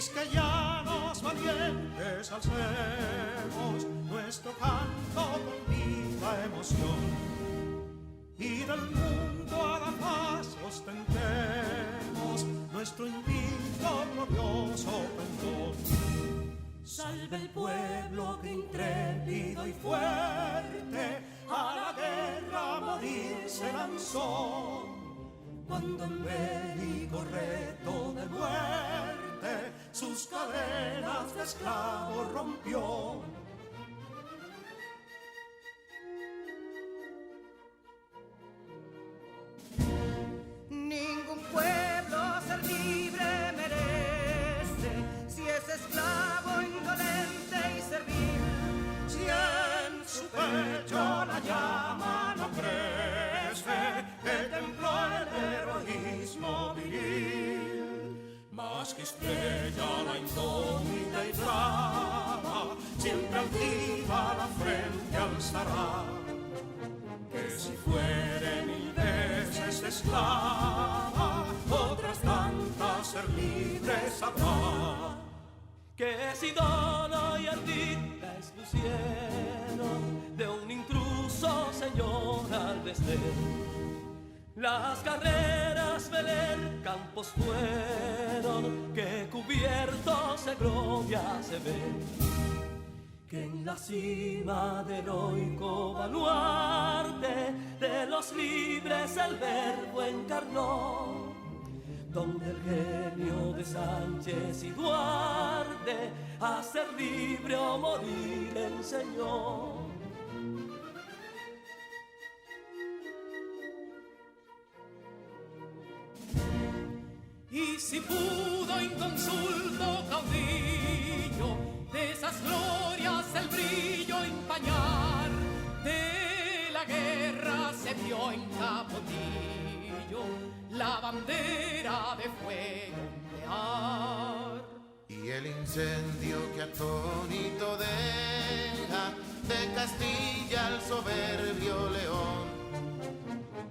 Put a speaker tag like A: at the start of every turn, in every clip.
A: quisqueyanos valientes alcemos nuestro canto con viva emoción, y del mundo a la paz ostentemos nuestro invicto glorioso pendón. Salve el pueblo que intrépido y fuerte a la guerra a morir se lanzó, cuando en bélico reto de muerte sus cadenas de esclavos rompió.
B: Ningún pueblo ser libre merece si es esclavo, indolente y servil.
A: Si en su pecho la llama no crece, que templó el heroísmo viril, más que estrella la indómita y brava, siempre altiva la frente alzará, que si fuere mil veces esclava, otras tantas ser libres habrá.
C: Que si Dono y Ardita expusieron de un intruso señor al desdén, las carreras Belén campos fueron, que cubiertos de gloria se ven, que en la cima del heroico baluarte de los libres el verbo encarnó, donde el genio de Sánchez y Duarte a ser libre o morir enseñó.
D: Y si pudo inconsulto caudillo de esas glorias el brillo empañar, de la guerra se vio en Capotillo la bandera de fuego ondear.
E: Y el incendio que atónito deja de Castilla al soberbio león,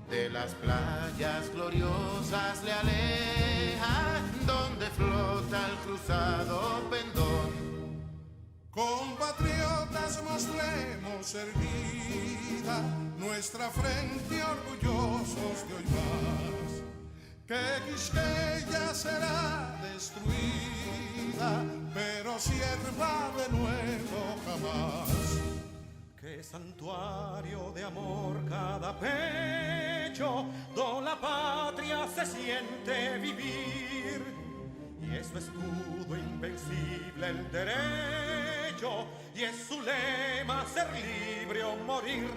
E: de las playas gloriosas le aleja, donde flota el cruzado pendón.
F: Compatriotas, mostremos erguida nuestra frente orgullosos de hoy más, que Quisqueya será destruida, pero sierva de nuevo jamás.
A: Que santuario de amor cada pecho, donde la patria se siente vivir, y es su escudo invencible el derecho, y es su lema ser libre o morir.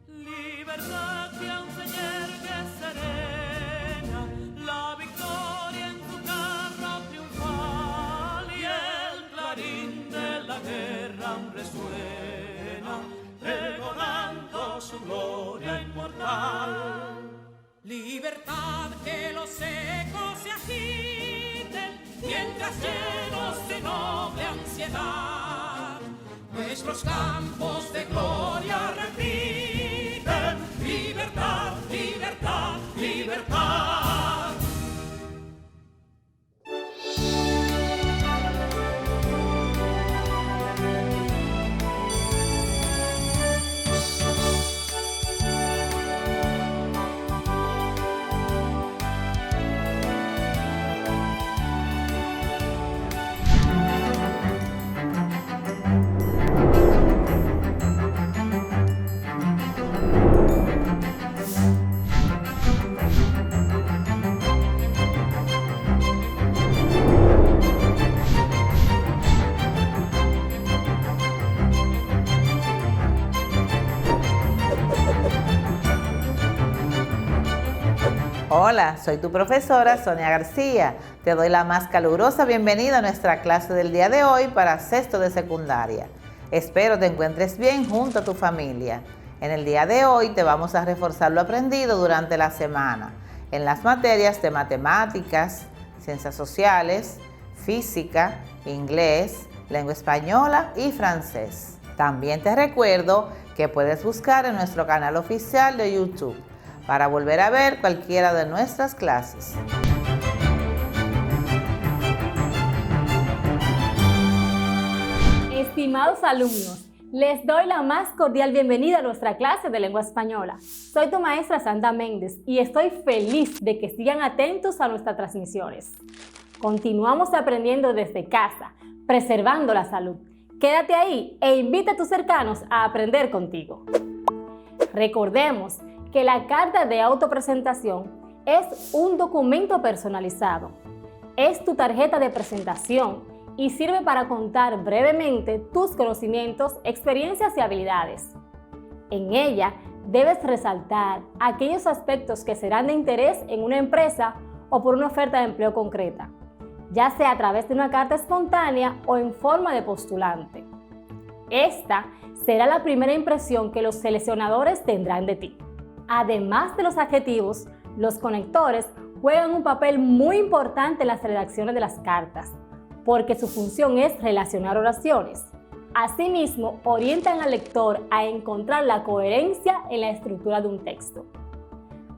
C: Libertad que aún se yergue serena, la victoria en su carro triunfal, y el clarín de la guerra aún resuena, pregonando su gloria inmortal.
D: Libertad, que los ecos se agiten mientras llenos de noble ansiedad nuestros campos de gloria repiten: libertad, libertad, libertad.
G: Hola, soy tu profesora Sonia García. Te doy la más calurosa bienvenida a nuestra clase del día de hoy para sexto de secundaria. Espero te encuentres bien junto a tu familia. En el día de hoy te vamos a reforzar lo aprendido durante la semana en las materias de matemáticas, ciencias sociales, física, inglés, lengua española y francés. También te recuerdo que puedes buscar en nuestro canal oficial de YouTube para volver a ver cualquiera de nuestras clases.
H: Estimados alumnos, les doy la más cordial bienvenida a nuestra clase de lengua española. Soy tu maestra Sandra Méndez y estoy feliz de que sigan atentos a nuestras transmisiones. Continuamos aprendiendo desde casa, preservando la salud. Quédate ahí e invita a tus cercanos a aprender contigo. Recordemos que la carta de autopresentación es un documento personalizado. Es tu tarjeta de presentación y sirve para contar brevemente tus conocimientos, experiencias y habilidades. En ella debes resaltar aquellos aspectos que serán de interés en una empresa o por una oferta de empleo concreta, ya sea a través de una carta espontánea o en forma de postulante. Esta será la primera impresión que los seleccionadores tendrán de ti. Además de los adjetivos, los conectores juegan un papel muy importante en las redacciones de las cartas, porque su función es relacionar oraciones. Asimismo, orientan al lector a encontrar la coherencia en la estructura de un texto.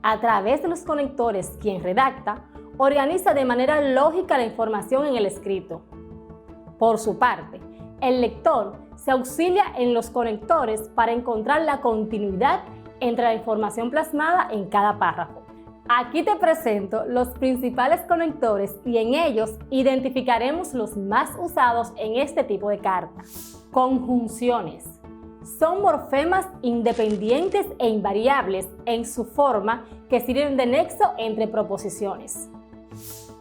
H: A través de los conectores, quien redacta, organiza de manera lógica la información en el escrito. Por su parte, el lector se auxilia en los conectores para encontrar la continuidad entre la información plasmada en cada párrafo. Aquí te presento los principales conectores y en ellos identificaremos los más usados en este tipo de carta. Conjunciones. Son morfemas independientes e invariables en su forma que sirven de nexo entre proposiciones.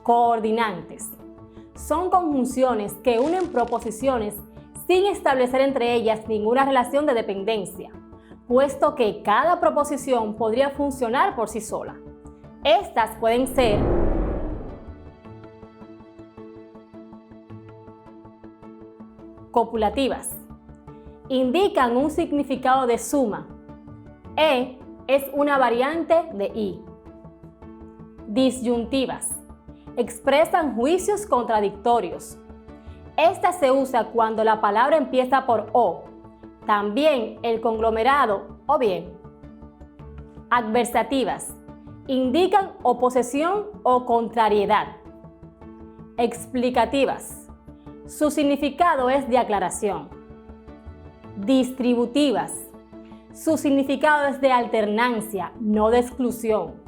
H: Coordinantes. Son conjunciones que unen proposiciones sin establecer entre ellas ninguna relación de dependencia, puesto que cada proposición podría funcionar por sí sola. Estas pueden ser copulativas. Indican un significado de suma. Es una variante de y. Disyuntivas. Expresan juicios contradictorios. Esta se usa cuando la palabra empieza por o, también el conglomerado o bien. Adversativas. Indican oposición o contrariedad. Explicativas. Su significado es de aclaración. Distributivas. Su significado es de alternancia, no de exclusión.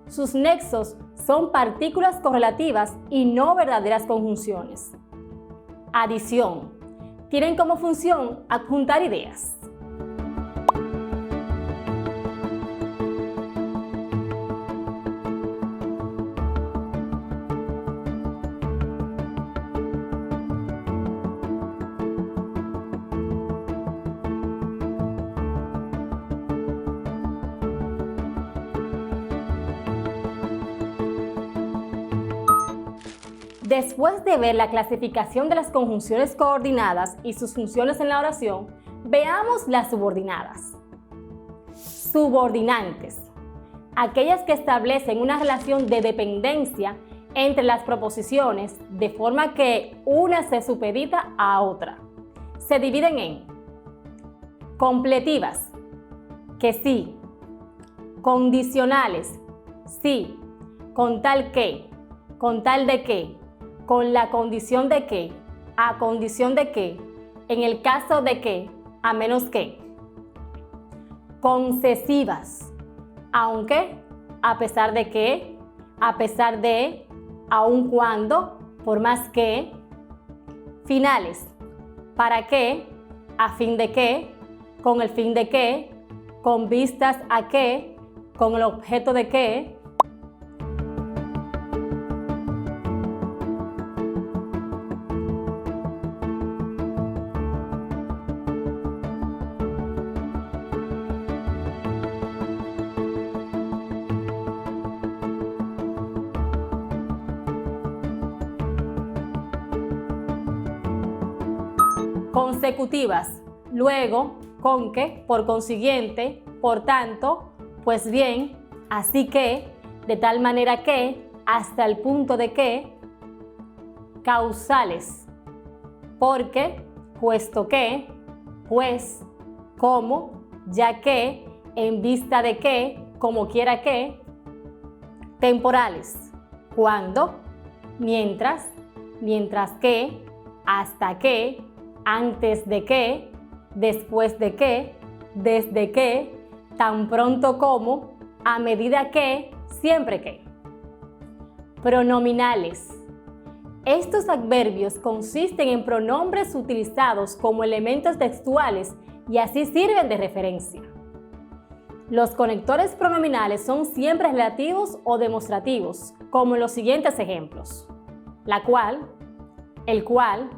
H: Sus nexos son partículas correlativas y no verdaderas conjunciones. Adición. Tienen como función adjuntar ideas. Después de ver la clasificación de las conjunciones coordinadas y sus funciones en la oración, veamos las subordinadas. Subordinantes. Aquellas que establecen una relación de dependencia entre las proposiciones de forma que una se supedita a otra. Se dividen en completivas, que sí, condicionales, sí, con tal que, con tal de que, con la condición de que, a condición de que, en el caso de que, a menos que. Concesivas, aunque, a pesar de que, a pesar de, aun cuando, por más que. Finales, para que, a fin de que, con el fin de que, con vistas a que, con el objeto de que. Consecutivas, luego, con que, por consiguiente, por tanto, pues bien, así que, de tal manera que, hasta el punto de que. Causales, porque, puesto que. pues, como, ya que, en vista de que, como quiera que. Temporales, cuando, mientras, mientras que, hasta que, antes de que, después de que, desde que, tan pronto como, a medida que, siempre que. Pronominales. Estos adverbios consisten en pronombres utilizados como elementos textuales y así sirven de referencia. Los conectores pronominales son siempre relativos o demostrativos, como en los siguientes ejemplos: la cual, el cual,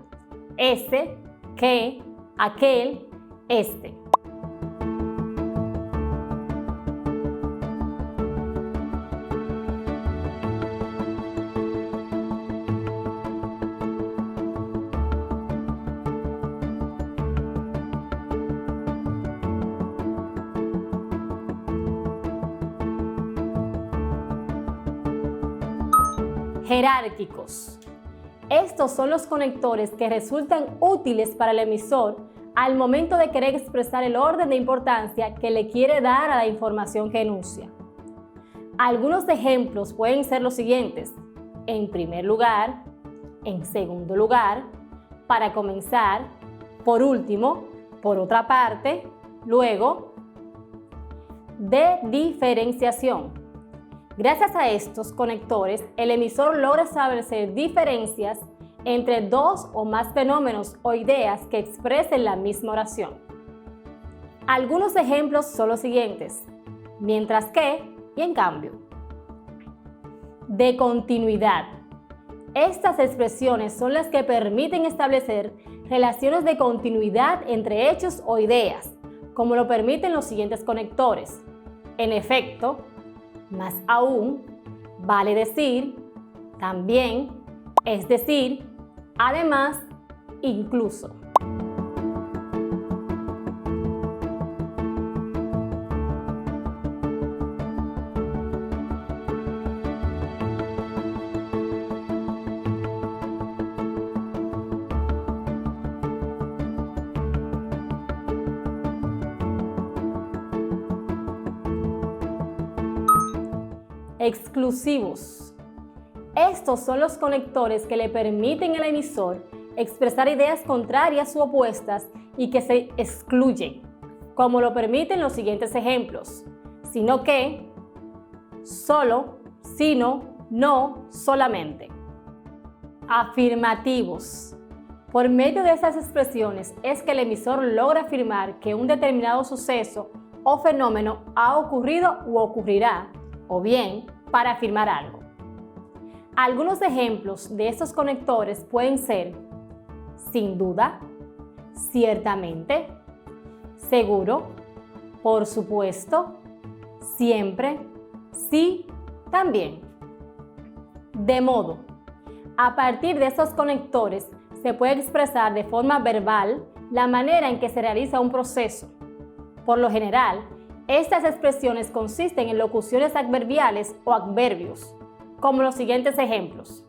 H: ese, que, aquel, este. Jerárquicos. Estos son los conectores que resultan útiles para el emisor al momento de querer expresar el orden de importancia que le quiere dar a la información que enuncia. Algunos ejemplos pueden ser los siguientes: en primer lugar, en segundo lugar, para comenzar, por último, por otra parte, luego. De diferenciación. Gracias a estos conectores, el emisor logra establecer diferencias entre dos o más fenómenos o ideas que expresen la misma oración. Algunos ejemplos son los siguientes: mientras que y en cambio. De continuidad. Estas expresiones son las que permiten establecer relaciones de continuidad entre hechos o ideas, como lo permiten los siguientes conectores: en efecto, más aún, vale decir, también, es decir, además, incluso. Exclusivos. Estos son los conectores que le permiten al emisor expresar ideas contrarias u opuestas y que se excluyen, como lo permiten los siguientes ejemplos: sino que, solo, sino, no, solamente. Afirmativos. Por medio de estas expresiones es que el emisor logra afirmar que un determinado suceso o fenómeno ha ocurrido u ocurrirá, o bien para afirmar algo. Algunos ejemplos de estos conectores pueden ser: sin duda, ciertamente, seguro, por supuesto, siempre, sí, también. De modo, a partir de estos conectores se puede expresar de forma verbal la manera en que se realiza un proceso. Por lo general, estas expresiones consisten en locuciones adverbiales o adverbios, como los siguientes ejemplos: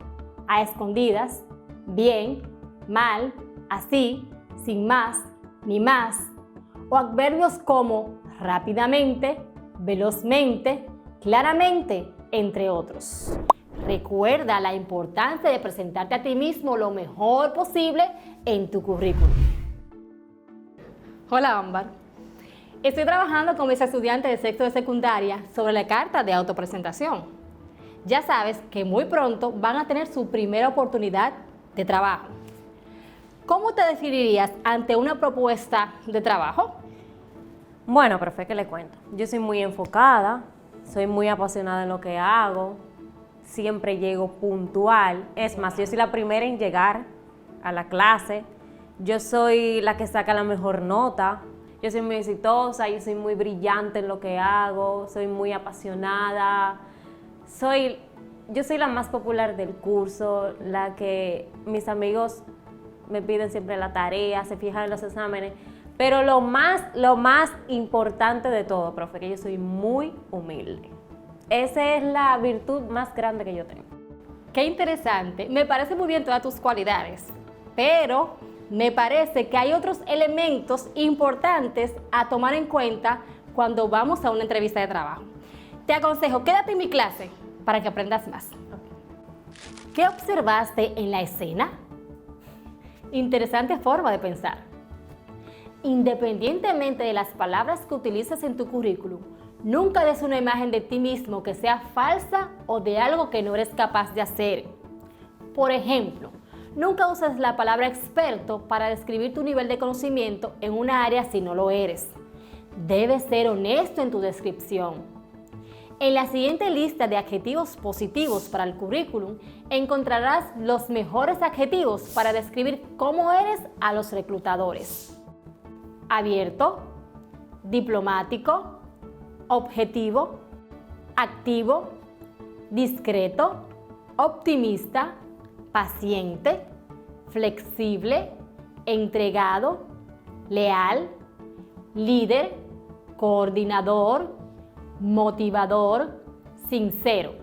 H: a escondidas, bien, mal, así, sin más, ni más, o adverbios como rápidamente, velozmente, claramente, entre otros. Recuerda la importancia de presentarte a ti mismo lo mejor posible en tu currículum. Hola, Ámbar. Estoy trabajando con mis estudiantes de sexto de secundaria sobre la carta de autopresentación. Ya sabes que muy pronto van a tener su primera oportunidad de trabajo. ¿Cómo te definirías ante una propuesta de trabajo?
I: Bueno, profe, ¿qué le cuento? Yo soy muy enfocada, soy muy apasionada en lo que hago, siempre llego puntual. Es más, yo soy la primera en llegar a la clase, yo soy la que saca la mejor nota. Yo soy muy exitosa, yo soy muy brillante en lo que hago, soy muy apasionada, yo soy la más popular del curso, la que mis amigos me piden siempre la tarea, se fijan en los exámenes, pero lo más importante de todo, profe, que yo soy muy humilde. Esa es la virtud más grande que yo tengo.
H: Qué interesante, me parece muy bien todas tus cualidades, pero me parece que hay otros elementos importantes a tomar en cuenta cuando vamos a una entrevista de trabajo. Te aconsejo, quédate en mi clase para que aprendas más. ¿Qué observaste en la escena? Interesante forma de pensar. Independientemente de las palabras que utilices en tu currículum, nunca des una imagen de ti mismo que sea falsa o de algo que no eres capaz de hacer. Por ejemplo, nunca uses la palabra experto para describir tu nivel de conocimiento en una área si no lo eres. Debes ser honesto en tu descripción. En la siguiente lista de adjetivos positivos para el currículum encontrarás los mejores adjetivos para describir cómo eres a los reclutadores. Abierto, diplomático, objetivo, activo, discreto, optimista, paciente, flexible, entregado, leal, líder, coordinador, motivador, sincero.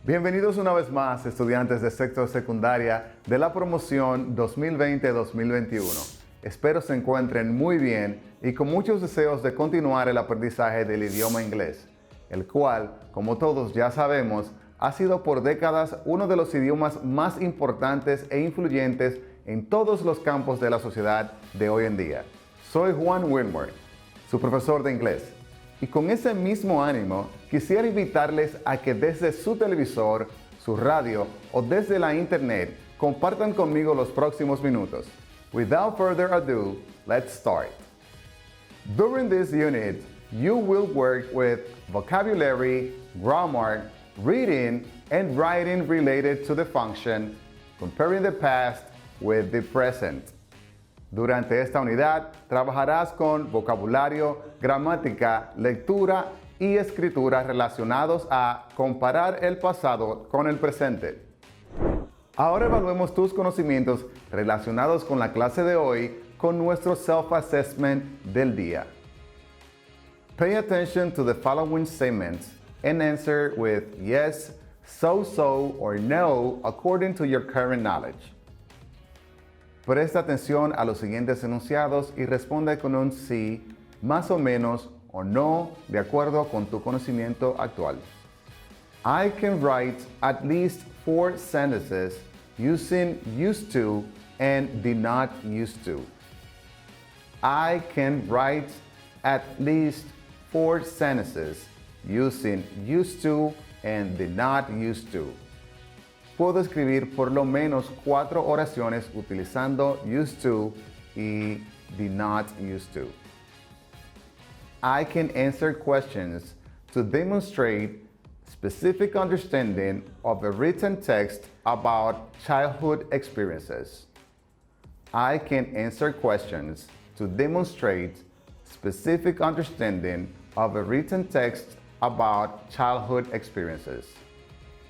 J: Bienvenidos una vez más, estudiantes de sexto de secundaria de la promoción 2020-2021. Espero se encuentren muy bien y con muchos deseos de continuar el aprendizaje del idioma inglés, el cual, como todos ya sabemos, ha sido por décadas uno de los idiomas más importantes e influyentes en todos los campos de la sociedad de hoy en día. Soy Juan Wilmer, su profesor de inglés. Y con ese mismo ánimo, quisiera invitarles a que desde su televisor, su radio o desde la internet compartan conmigo los próximos minutos. Without further ado, let's start. During this unit, you will work with vocabulary, grammar, reading, and writing related to the function, comparing the past with the present. Durante esta unidad trabajarás con vocabulario, gramática, lectura y escritura relacionados a comparar el pasado con el presente. Ahora evaluemos tus conocimientos relacionados con la clase de hoy con nuestro self-assessment del día. Pay attention to the following statements and answer with yes, so, or no according to your current knowledge. Presta atención a los siguientes enunciados y responde con un sí, más o menos o no de acuerdo con tu conocimiento actual. I can write at least 4 sentences using used to and did not used to. I can write at least 4 sentences using used to and did not used to. Puedo escribir por lo menos 4 oraciones utilizando used to y did not used to. I can answer questions to demonstrate specific understanding of a written text about childhood experiences. I can answer questions to demonstrate specific understanding of a written text about childhood experiences.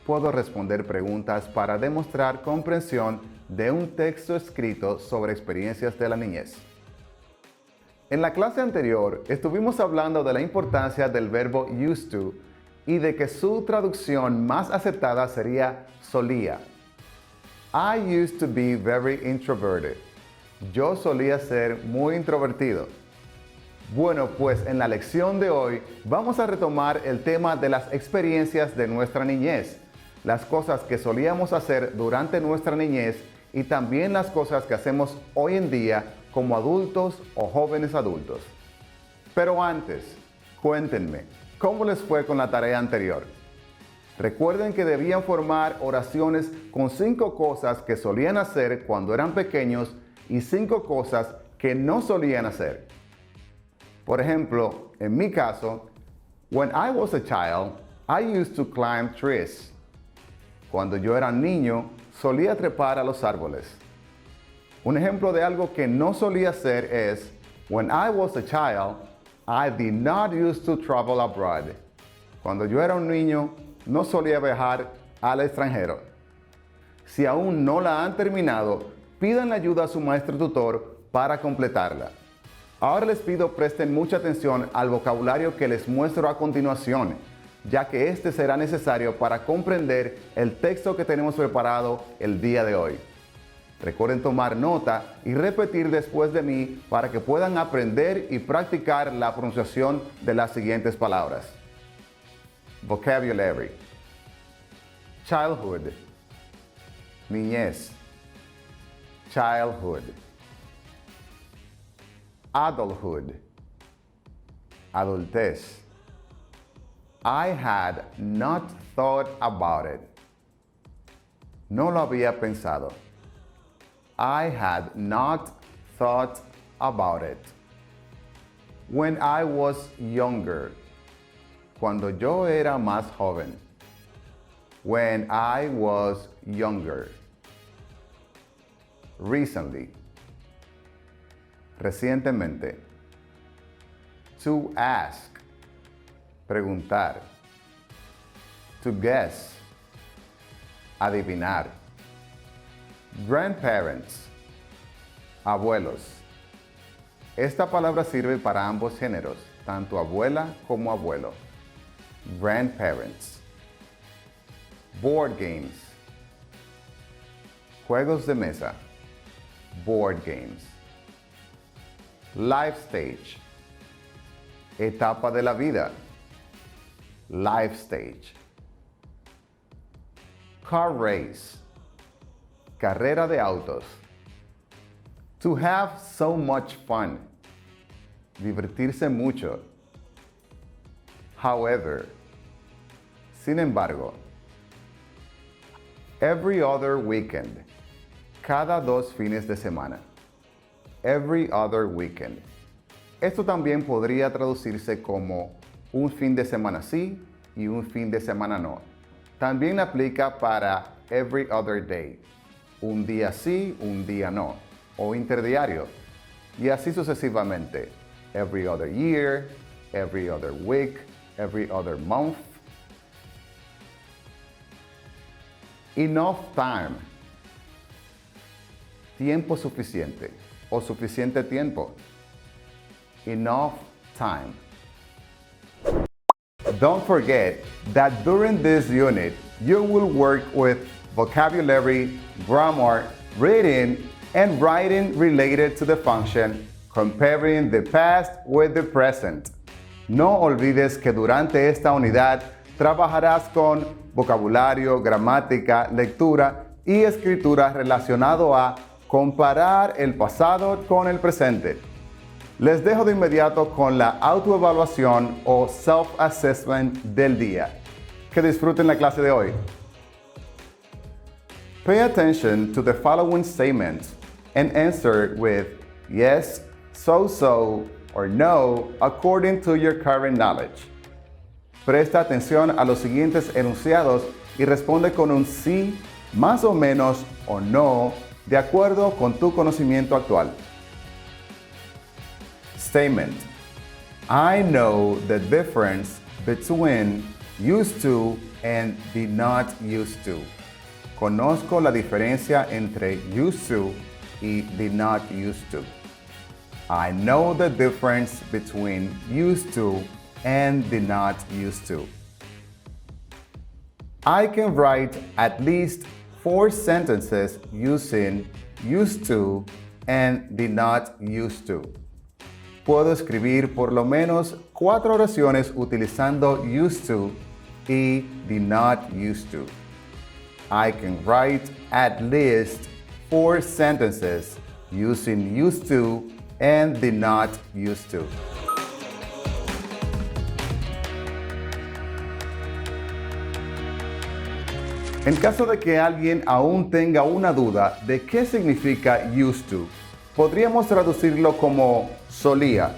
J: Puedo responder preguntas para demostrar comprensión de un texto escrito sobre experiencias de la niñez. En la clase anterior estuvimos hablando de la importancia del verbo used to y de que su traducción más aceptada sería solía. I used to be very introverted. Yo solía ser muy introvertido. Bueno, pues en la lección de hoy vamos a retomar el tema de las experiencias de nuestra niñez, las cosas que solíamos hacer durante nuestra niñez y también las cosas que hacemos hoy en día como adultos o jóvenes adultos. Pero antes, cuéntenme, ¿cómo les fue con la tarea anterior? Recuerden que debían formar oraciones con 5 cosas que solían hacer cuando eran pequeños y 5 cosas que no solían hacer. Por ejemplo, en mi caso, when I was a child, I used to climb trees. Cuando yo era niño, solía trepar a los árboles. Un ejemplo de algo que no solía hacer es, when I was a child, I did not used to travel abroad. Cuando yo era un niño, no solía viajar al extranjero. Si aún no la han terminado, pidan ayuda a su maestro tutor para completarla. Ahora les pido presten mucha atención al vocabulario que les muestro a continuación, ya que este será necesario para comprender el texto que tenemos preparado el día de hoy. Recuerden tomar nota y repetir después de mí para que puedan aprender y practicar la pronunciación de las siguientes palabras. Vocabulary. Childhood. Niñez. Childhood. Adulthood. Adultez. I had not thought about it. No lo había pensado. I had not thought about it. When I was younger. Cuando yo era más joven. When I was younger. Recently. Recientemente. To ask. Preguntar. To guess. Adivinar. Grandparents. Abuelos. Esta palabra sirve para ambos géneros, tanto abuela como abuelo. Grandparents. Board games. Juegos de mesa. Board games. Life stage. Etapa de la vida. Life stage. Car race. Carrera de autos. To have so much fun. Divertirse mucho. However. Sin embargo. Every other weekend. Cada 2 fines de semana. Every other weekend. Esto también podría traducirse como un fin de semana sí y un fin de semana no. También aplica para every other day. Un día sí, un día no. O interdiario. Y así sucesivamente. Every other year, every other week, every other month. Enough time. Tiempo suficiente o suficiente tiempo. Enough time. Don't forget that during this unit, you will work with vocabulary, grammar, reading, and writing related to the function, comparing the past with the present. No olvides que durante esta unidad trabajarás con vocabulario, gramática, lectura y escritura relacionado a comparar el pasado con el presente. Les dejo de inmediato con la autoevaluación o self-assessment del día. Que disfruten la clase de hoy. Pay attention to the following statements and answer with yes, so, or no, according to your current knowledge. Presta atención a los siguientes enunciados y responde con un sí, más o menos, o no, de acuerdo con tu conocimiento actual. Statement. I know the difference between used to and did not used to. Conozco la diferencia entre used to y did not used to. I know the difference between used to and did not used to. I can write at least 4 sentences using used to and did not used to. Puedo escribir por lo menos 4 oraciones utilizando used to y did not used to. I can write at least 4 sentences using used to and did not used to. En caso de que alguien aún tenga una duda de qué significa used to, podríamos traducirlo como solía,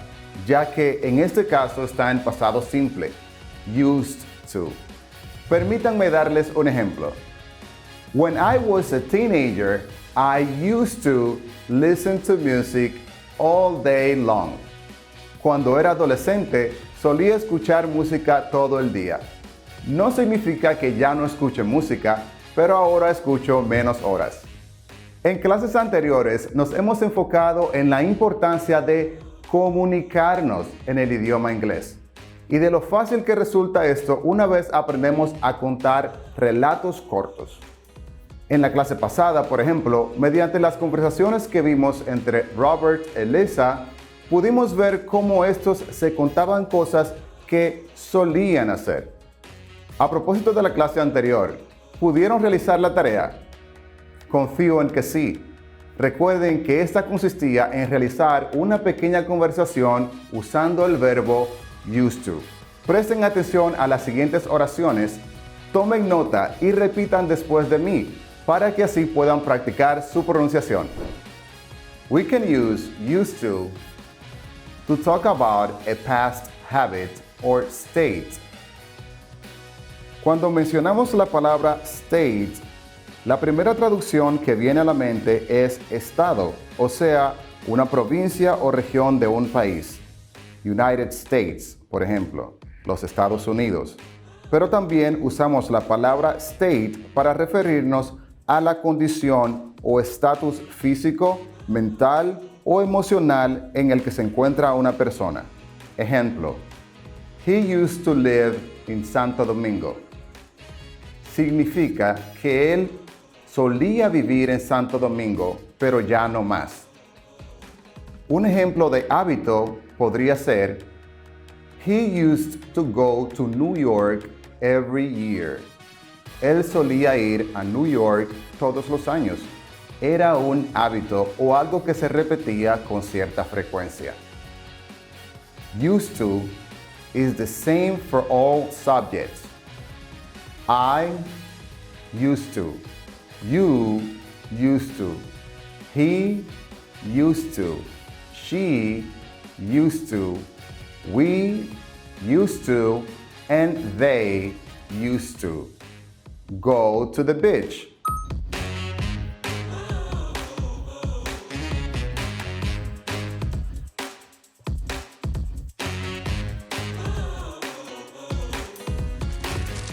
J: ya que en este caso está en pasado simple, used to. Permítanme darles un ejemplo. When I was a teenager, I used to listen to music all day long. Cuando era adolescente, solía escuchar música todo el día. no significa que ya no escuche música, pero ahora escucho menos horas. En clases anteriores nos hemos enfocado en la importancia de comunicarnos en el idioma inglés y de lo fácil que resulta esto una vez aprendemos a contar relatos cortos. En la clase pasada, por ejemplo, mediante las conversaciones que vimos entre Robert y Lisa, pudimos ver cómo estos se contaban cosas que solían hacer. A propósito de la clase anterior, ¿pudieron realizar la tarea? Confío en que sí. Recuerden que esta consistía en realizar una pequeña conversación usando el verbo used to. Presten atención a las siguientes oraciones, tomen nota y repitan después de mí, para que así puedan practicar su pronunciación. We can use used to talk about a past habit or state. Cuando mencionamos la palabra state, la primera traducción que viene a la mente es estado, o sea, una provincia o región de un país. United States, por ejemplo, los Estados Unidos. Pero también usamos la palabra state para referirnos a la condición o estatus físico, mental o emocional en el que se encuentra una persona. Ejemplo, he used to live in Santo Domingo. Significa que él solía vivir en Santo Domingo, pero ya no más. Un ejemplo de hábito podría ser, he used to go to New York every year. Él solía ir a New York todos los años. Era un hábito o algo que se repetía con cierta frecuencia. Used to is the same for all subjects. I used to. You used to. He used to. She used to. We used to. And they used to. Go to the beach.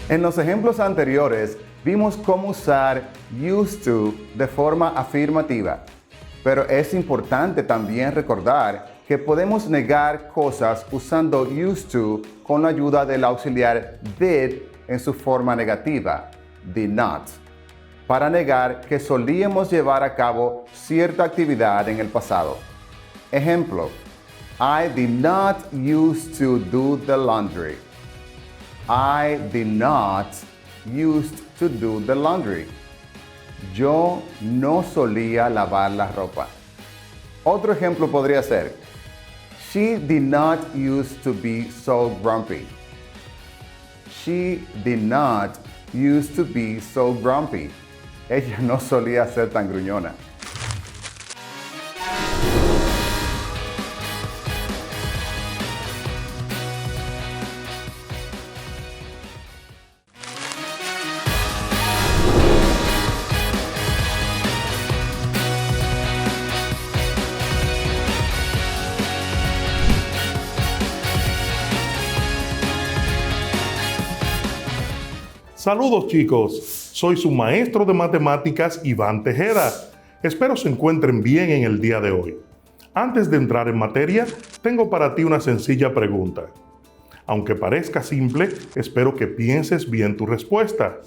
J: En los ejemplos anteriores, vimos cómo usar used to de forma afirmativa, pero es importante también recordar que podemos negar cosas usando used to con la ayuda del auxiliar did en su forma negativa, did not, para negar que solíamos llevar a cabo cierta actividad en el pasado. Ejemplo, I did not used to do the laundry. I did not used to do the laundry. Yo no solía lavar la ropa. Otro ejemplo podría ser, she did not used to be so grumpy. She did not used to be so grumpy. Ella no solía ser tan gruñona.
F: Saludos chicos, soy su maestro de matemáticas Iván Tejeda. Espero se encuentren bien en el día de hoy. Antes de entrar en materia, tengo para ti una sencilla pregunta. Aunque parezca simple, espero que pienses bien tu respuesta.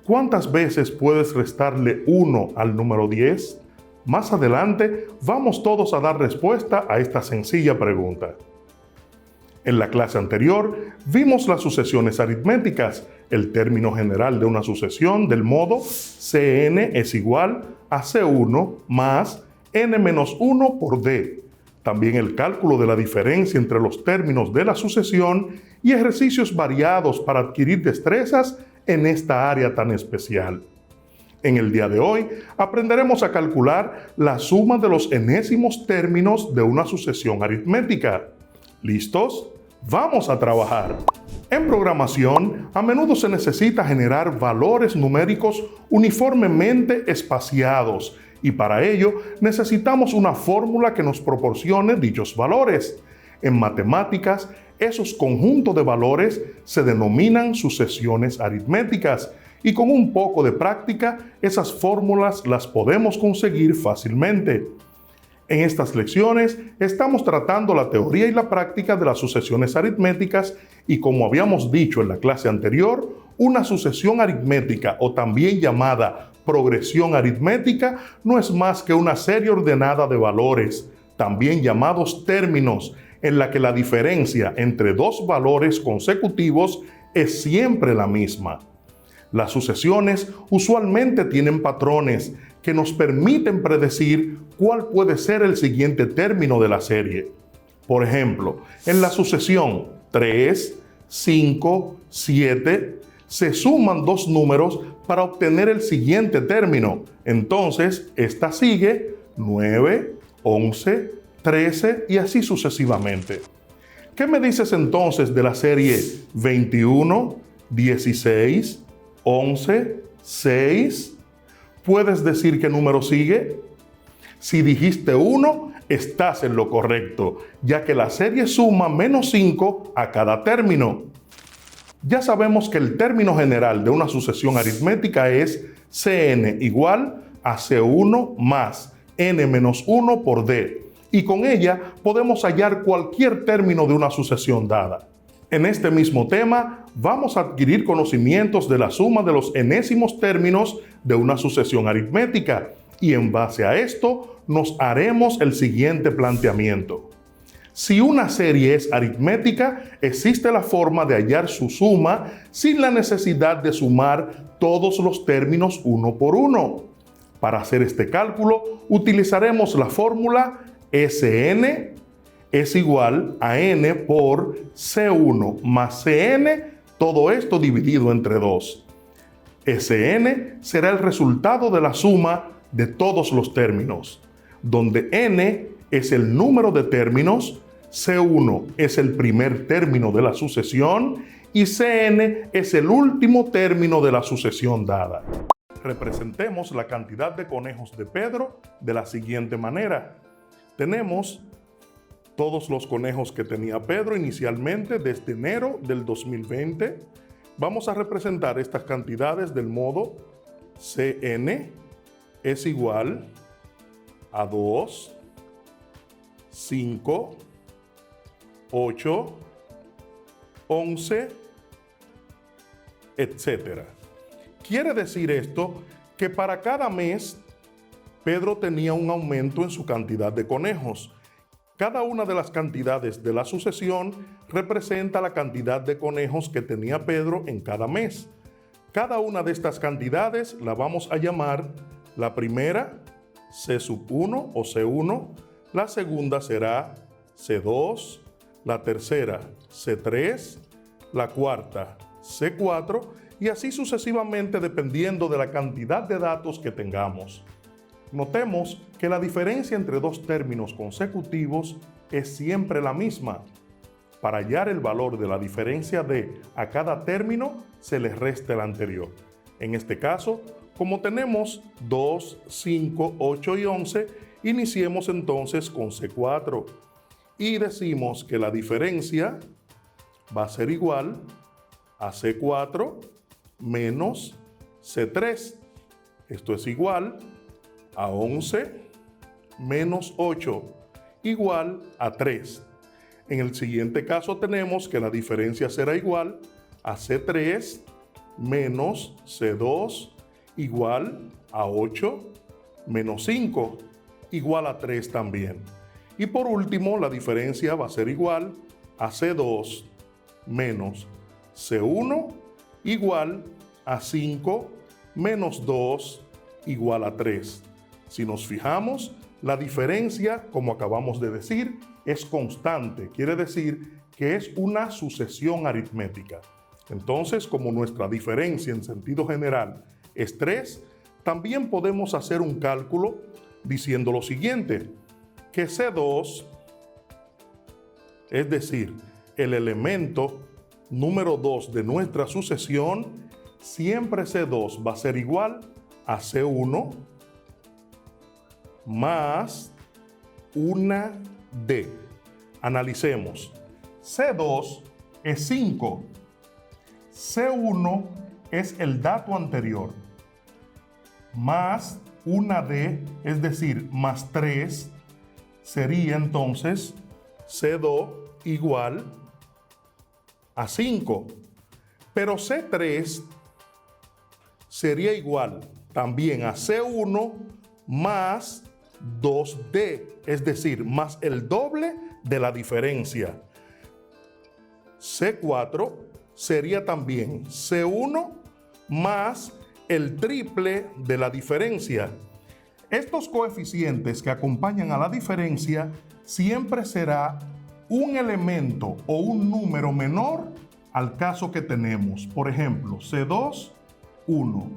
F: ¿Cuántas veces puedes restarle 1 al número 10? Más adelante, vamos todos a dar respuesta a esta sencilla pregunta. En la clase anterior, vimos las sucesiones aritméticas, el término general de una sucesión del modo Cn es igual a C1 más n menos 1 por d. También el cálculo de la diferencia entre los términos de la sucesión y ejercicios variados para adquirir destrezas en esta área tan especial. En el día de hoy aprenderemos a calcular la suma de los enésimos términos de una sucesión aritmética. ¿Listos? ¡Vamos a trabajar! En programación, a menudo se necesita generar valores numéricos uniformemente espaciados y para ello necesitamos una fórmula que nos proporcione dichos valores. En matemáticas, Esos conjuntos de valores se denominan sucesiones aritméticas y con un poco de práctica esas fórmulas las podemos conseguir fácilmente. En estas lecciones estamos tratando la teoría y la práctica de las sucesiones aritméticas y, como habíamos dicho en la clase anterior, una sucesión aritmética o también llamada progresión aritmética no es más que una serie ordenada de valores, también llamados términos, en la que la diferencia entre dos valores consecutivos es siempre la misma. Las sucesiones usualmente tienen patrones que nos permiten predecir cuál puede ser el siguiente término de la serie. Por ejemplo, en la sucesión 3, 5, 7, se suman dos números para obtener el siguiente término. Entonces, esta sigue 9, 11, 13 y así sucesivamente. ¿Qué me dices entonces de la serie 21, 16, 11, 6? ¿Puedes decir qué número sigue? Si dijiste 1, estás en lo correcto, ya que la serie suma menos 5 a cada término. Ya sabemos que el término general de una sucesión aritmética es Cn igual a C1 más n menos 1 por d, y con ella podemos hallar cualquier término de una sucesión dada. En este mismo tema vamos a adquirir conocimientos de la suma de los enésimos términos de una sucesión aritmética y en base a esto nos haremos el siguiente planteamiento. Si una serie es aritmética, existe la forma de hallar su suma sin la necesidad de sumar todos los términos uno por uno. Para hacer este cálculo utilizaremos la fórmula Sn es igual a n por C1 más Cn, todo esto dividido entre 2. Sn será el resultado de la suma de todos los términos, donde n es el número de términos, C1 es el primer término de la sucesión y Cn es el último término de la sucesión dada. Representemos la cantidad de conejos de Pedro de la siguiente manera. Tenemos todos los conejos que tenía Pedro inicialmente desde enero del 2020. Vamos a representar estas cantidades del modo Cn es igual a 2, 5, 8, 11, etc. Quiere decir esto que para cada mes Pedro tenía un aumento en su cantidad de conejos. Cada una de las cantidades de la sucesión representa la cantidad de conejos que tenía Pedro en cada mes. Cada una de estas cantidades la vamos a llamar la primera C1 o C1, la segunda será C2, la tercera C3, la cuarta C4 y así sucesivamente dependiendo de la cantidad de datos que tengamos. Notemos que la diferencia entre dos términos consecutivos es siempre la misma. Para hallar el valor de la diferencia de a cada término, se le resta el anterior. En este caso, como tenemos 2, 5, 8 y 11, iniciemos entonces con C4 y decimos que la diferencia va a ser igual a C4 menos C3. Esto es igual a 11 menos 8, igual a 3. En el siguiente caso tenemos que la diferencia será igual a C3 menos C2, igual a 8 menos 5, igual a 3 también. Y por último, la diferencia va a ser igual a C2 menos C1, igual a 5 menos 2, igual a 3. Si nos fijamos, la diferencia, como acabamos de decir, es constante. Quiere decir que es una sucesión aritmética. Entonces, como nuestra diferencia en sentido general es 3, también podemos hacer un cálculo diciendo lo siguiente, que C2, es decir, el elemento número 2 de nuestra sucesión, siempre C2 va a ser igual a C1 más una D. Analicemos. C2 es 5. C1 es el dato anterior. Más una D, es decir, más 3, sería entonces C2 igual a 5. Pero C3 sería igual también a C1 más 2D, es decir, más el doble de la diferencia. C4 sería también C1 más el triple de la diferencia. Estos coeficientes que acompañan a la diferencia siempre será un elemento o un número menor al caso que tenemos. Por ejemplo, C2, 1,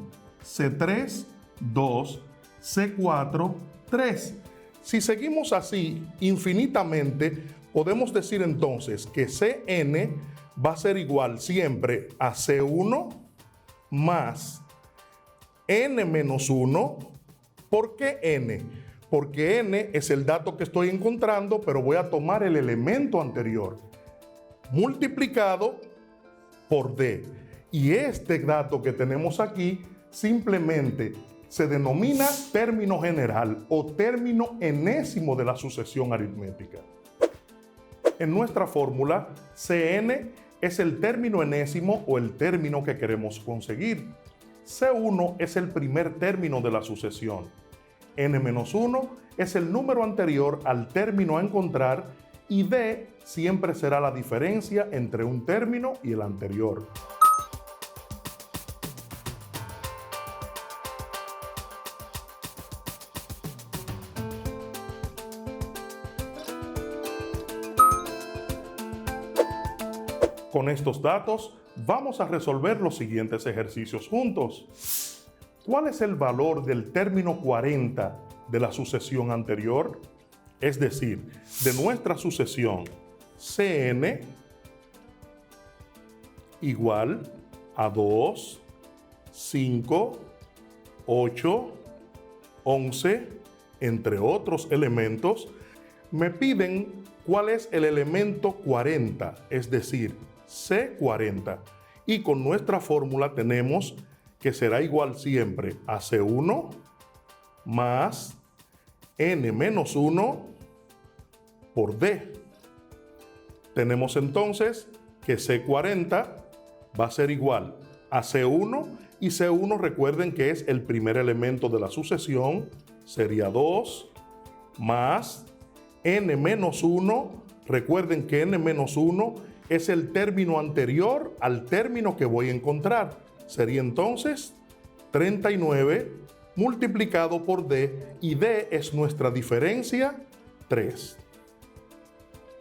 F: C3, 2, C4, 3. Si seguimos así infinitamente, podemos decir entonces que Cn va a ser igual siempre a C1 más n menos 1. ¿Por qué n? Porque n es el dato que estoy encontrando, pero voy a tomar el elemento anterior multiplicado por d. Y este dato que tenemos aquí simplemente se denomina término general o término enésimo de la sucesión aritmética. En nuestra fórmula, Cn es el término enésimo o el término que queremos conseguir. C1 es el primer término de la sucesión. N-1 es el número anterior al término a encontrar y D siempre será la diferencia entre un término y el anterior. Con estos datos, vamos a resolver los siguientes ejercicios juntos. ¿Cuál es el valor del término 40 de la sucesión anterior? Es decir, de nuestra sucesión Cn igual a 2, 5, 8, 11, entre otros elementos. Me piden cuál es el elemento 40, es decir, C40. Y con nuestra fórmula tenemos que será igual siempre a C1 más n-1 por D. Tenemos entonces que C40 va a ser igual a C1 y C1 recuerden que es el primer elemento de la sucesión, sería 2 más n-1, recuerden que n-1 es el término anterior al término que voy a encontrar. Sería entonces 39 multiplicado por D y D es nuestra diferencia 3.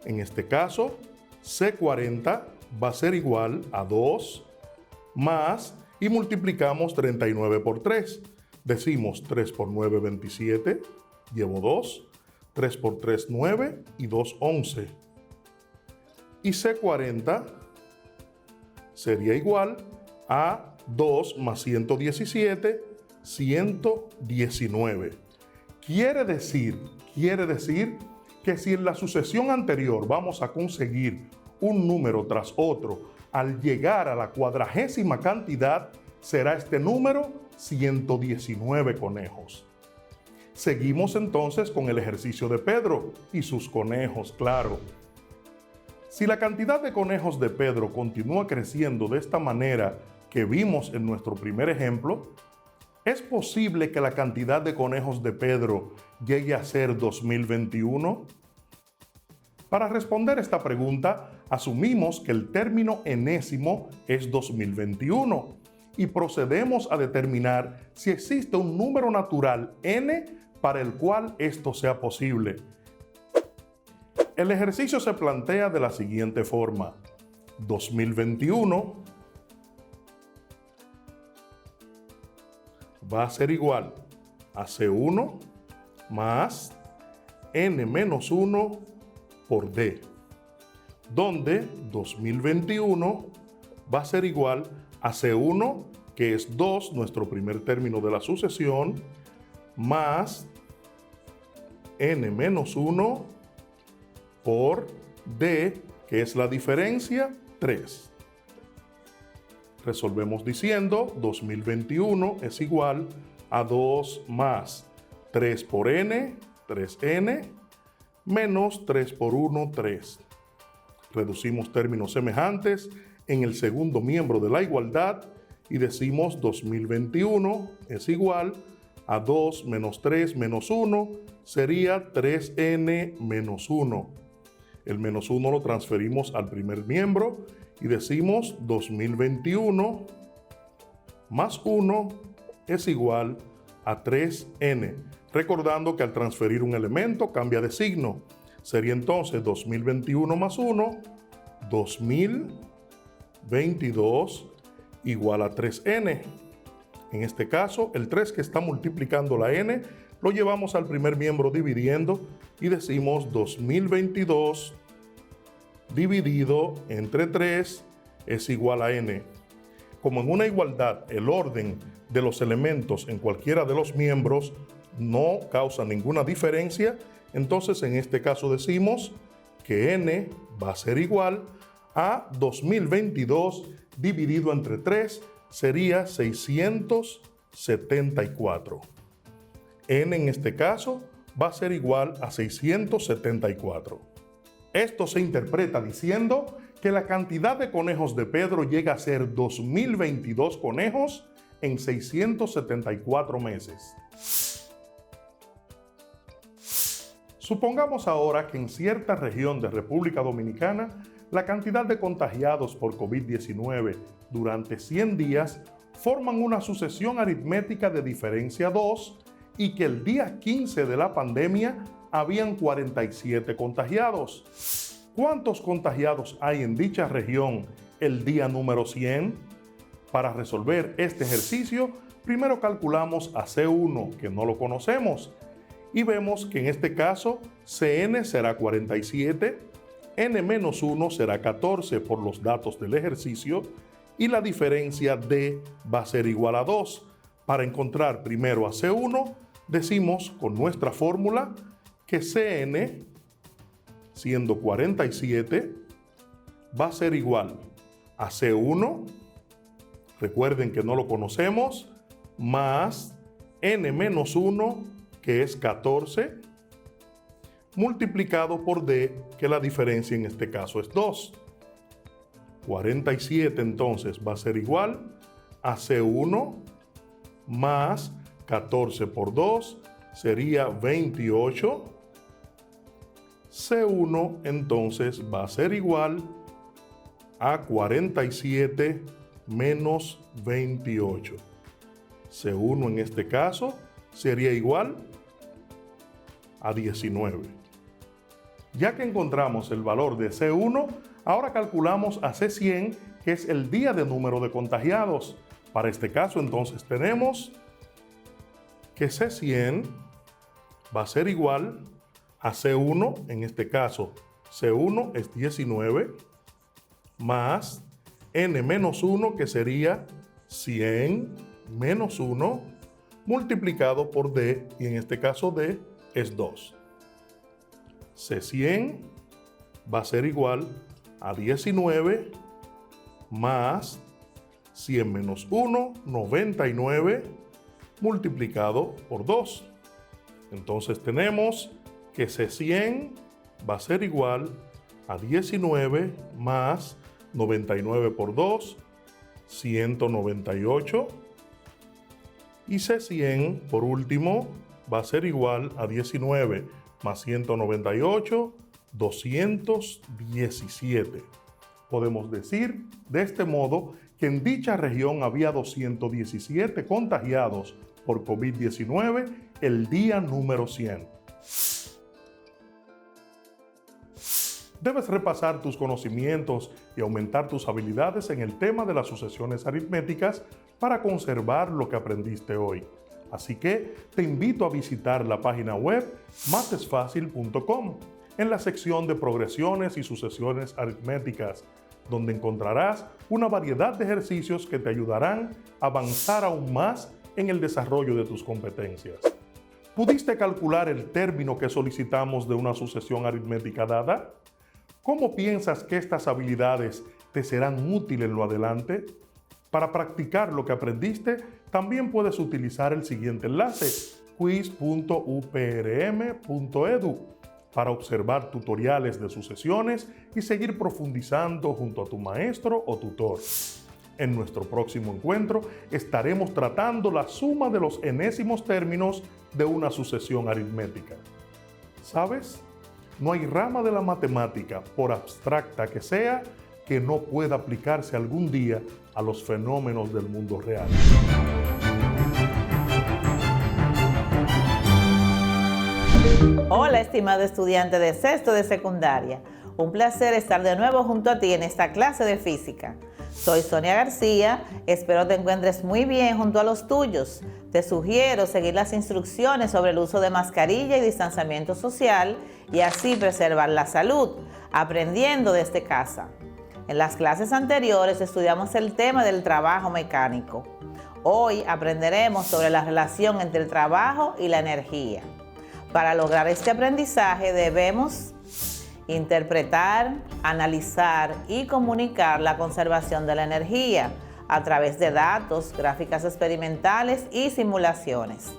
F: En este caso, C40 va a ser igual a 2 más y multiplicamos 39 por 3. Decimos 3 por 9, 27, llevo 2, 3 por 3, 9 y 2, 11. Y C40 sería igual a 2 más 117, 119. Quiere decir que si en la sucesión anterior vamos a conseguir un número tras otro, al llegar a la cuadragésima cantidad, será este número 119 conejos. Seguimos entonces con el ejercicio de Pedro y sus conejos, claro. Si la cantidad de conejos de Pedro continúa creciendo de esta manera que vimos en nuestro primer ejemplo, ¿es posible que la cantidad de conejos de Pedro llegue a ser 2021? Para responder esta pregunta, asumimos que el término enésimo es 2021 y procedemos a determinar si existe un número natural n para el cual esto sea posible. El ejercicio se plantea de la siguiente forma. 2021 va a ser igual a C1 más n-1 por D, donde 2021 va a ser igual a C1, que es 2, nuestro primer término de la sucesión, más n-1 por D, que es la diferencia 3. Resolvemos diciendo 2021 es igual a 2 más 3 por n, 3n, menos 3 por 1, 3. Reducimos términos semejantes en el segundo miembro de la igualdad y decimos 2021 es igual a 2 menos 3 menos 1, sería 3n menos 1. El menos 1 lo transferimos al primer miembro y decimos 2021 más 1 es igual a 3n. Recordando que al transferir un elemento cambia de signo. Sería entonces 2021 más 1, 2022 igual a 3n. En este caso, el 3 que está multiplicando la n lo llevamos al primer miembro dividiendo y decimos 2022 dividido entre 3 es igual a n. Como en una igualdad el orden de los elementos en cualquiera de los miembros no causa ninguna diferencia, entonces en este caso decimos que n va a ser igual a 2022 dividido entre 3 sería 674. N en este caso va a ser igual a 674. Esto se interpreta diciendo que la cantidad de conejos de Pedro llega a ser 2022 conejos en 674 meses. Supongamos ahora que en cierta región de República Dominicana la cantidad de contagiados por COVID-19 durante 100 días forman una sucesión aritmética de diferencia 2 y que el día 15 de la pandemia habían 47 contagiados. ¿Cuántos contagiados hay en dicha región el día número 100? Para resolver este ejercicio, primero calculamos a C1, que no lo conocemos, y vemos que en este caso Cn será 47, n-1 será 14 por los datos del ejercicio y la diferencia d va a ser igual a 2. Para encontrar primero a C1, decimos con nuestra fórmula que Cn, siendo 47, va a ser igual a C1, recuerden que no lo conocemos, más n-1, que es 14, multiplicado por d, que la diferencia en este caso es 2. 47 entonces va a ser igual a C1 más 14 por 2 sería 28. C1 entonces va a ser igual a 47 menos 28. C1 en este caso sería igual a 19. Ya que encontramos el valor de C1, ahora calculamos a C100, que es el día de número de contagiados. Para este caso entonces tenemos que C100 va a ser igual a C1, en este caso C1 es 19, más n-1, que sería 100 menos 1, multiplicado por d, y en este caso d es 2. C100 va a ser igual a 19 más 100 menos 1, 99, multiplicado por 2. Entonces tenemos que C100 va a ser igual a 19 más 99 por 2, 198. Y C100, por último, va a ser igual a 19 más 198, 217. Podemos decir de este modo que en dicha región había 217 contagiados por COVID-19 el día número 100. Debes repasar tus conocimientos y aumentar tus habilidades en el tema de las sucesiones aritméticas para conservar lo que aprendiste hoy. Así que te invito a visitar la página web matesfacil.com en la sección de progresiones y sucesiones aritméticas, donde encontrarás una variedad de ejercicios que te ayudarán a avanzar aún más en el desarrollo de tus competencias. ¿Pudiste calcular el término que solicitamos de una sucesión aritmética dada? ¿Cómo piensas que estas habilidades te serán útiles en lo adelante? Para practicar lo que aprendiste, también puedes utilizar el siguiente enlace, quiz.uprm.edu, para observar tutoriales de sucesiones y seguir profundizando junto a tu maestro o tutor. En nuestro próximo encuentro estaremos tratando la suma de los enésimos términos de una sucesión aritmética. ¿Sabes? No hay rama de la matemática, por abstracta que sea, que no pueda aplicarse algún día a los fenómenos del mundo real.
G: Hola, estimado estudiante de sexto de secundaria. Un placer estar de nuevo junto a ti en esta clase de física. Soy Sonia García, espero te encuentres muy bien junto a los tuyos. Te sugiero seguir las instrucciones sobre el uso de mascarilla y distanciamiento social y así preservar la salud, aprendiendo desde casa. En las clases anteriores estudiamos el tema del trabajo mecánico. Hoy aprenderemos sobre la relación entre el trabajo y la energía. Para lograr este aprendizaje debemos interpretar, analizar y comunicar la conservación de la energía a través de datos, gráficas experimentales y simulaciones.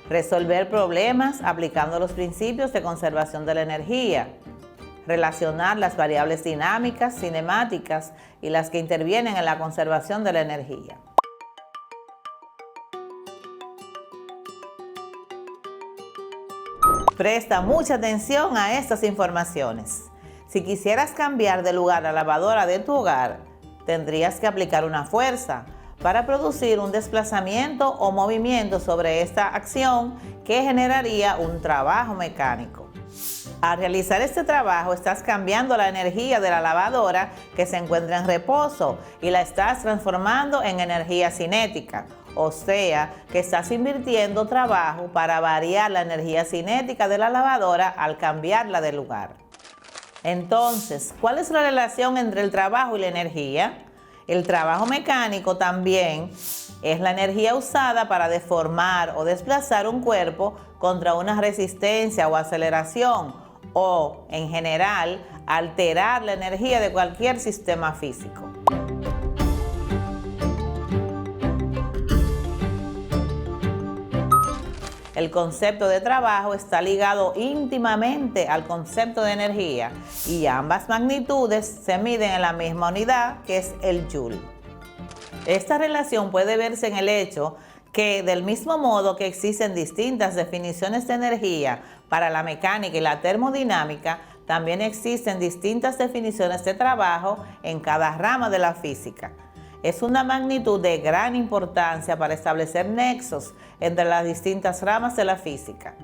G: Resolver problemas aplicando los principios de conservación de la energía. Relacionar las variables dinámicas, cinemáticas y las que intervienen en la conservación de la energía. Presta mucha atención a estas informaciones. Si quisieras cambiar de lugar la lavadora de tu hogar, tendrías que aplicar una fuerza para producir un desplazamiento o movimiento sobre esta acción que generaría un trabajo mecánico. Al realizar este trabajo, estás cambiando la energía de la lavadora que se encuentra en reposo y la estás transformando en energía cinética. O sea, que estás invirtiendo trabajo para variar la energía cinética de la lavadora al cambiarla de lugar. Entonces, ¿cuál es la relación entre el trabajo y la energía? El trabajo mecánico también es la energía usada para deformar o desplazar un cuerpo contra una resistencia o aceleración, o, en general, alterar la energía de cualquier sistema físico. El concepto de trabajo está ligado íntimamente al concepto de energía y ambas magnitudes se miden en la misma unidad, que es el joule. Esta relación puede verse en el hecho que, del mismo modo que existen distintas definiciones de energía para la mecánica y la termodinámica, también existen distintas definiciones de trabajo en cada rama de la física. Es una magnitud de gran importancia para establecer nexos entre las distintas ramas de la física.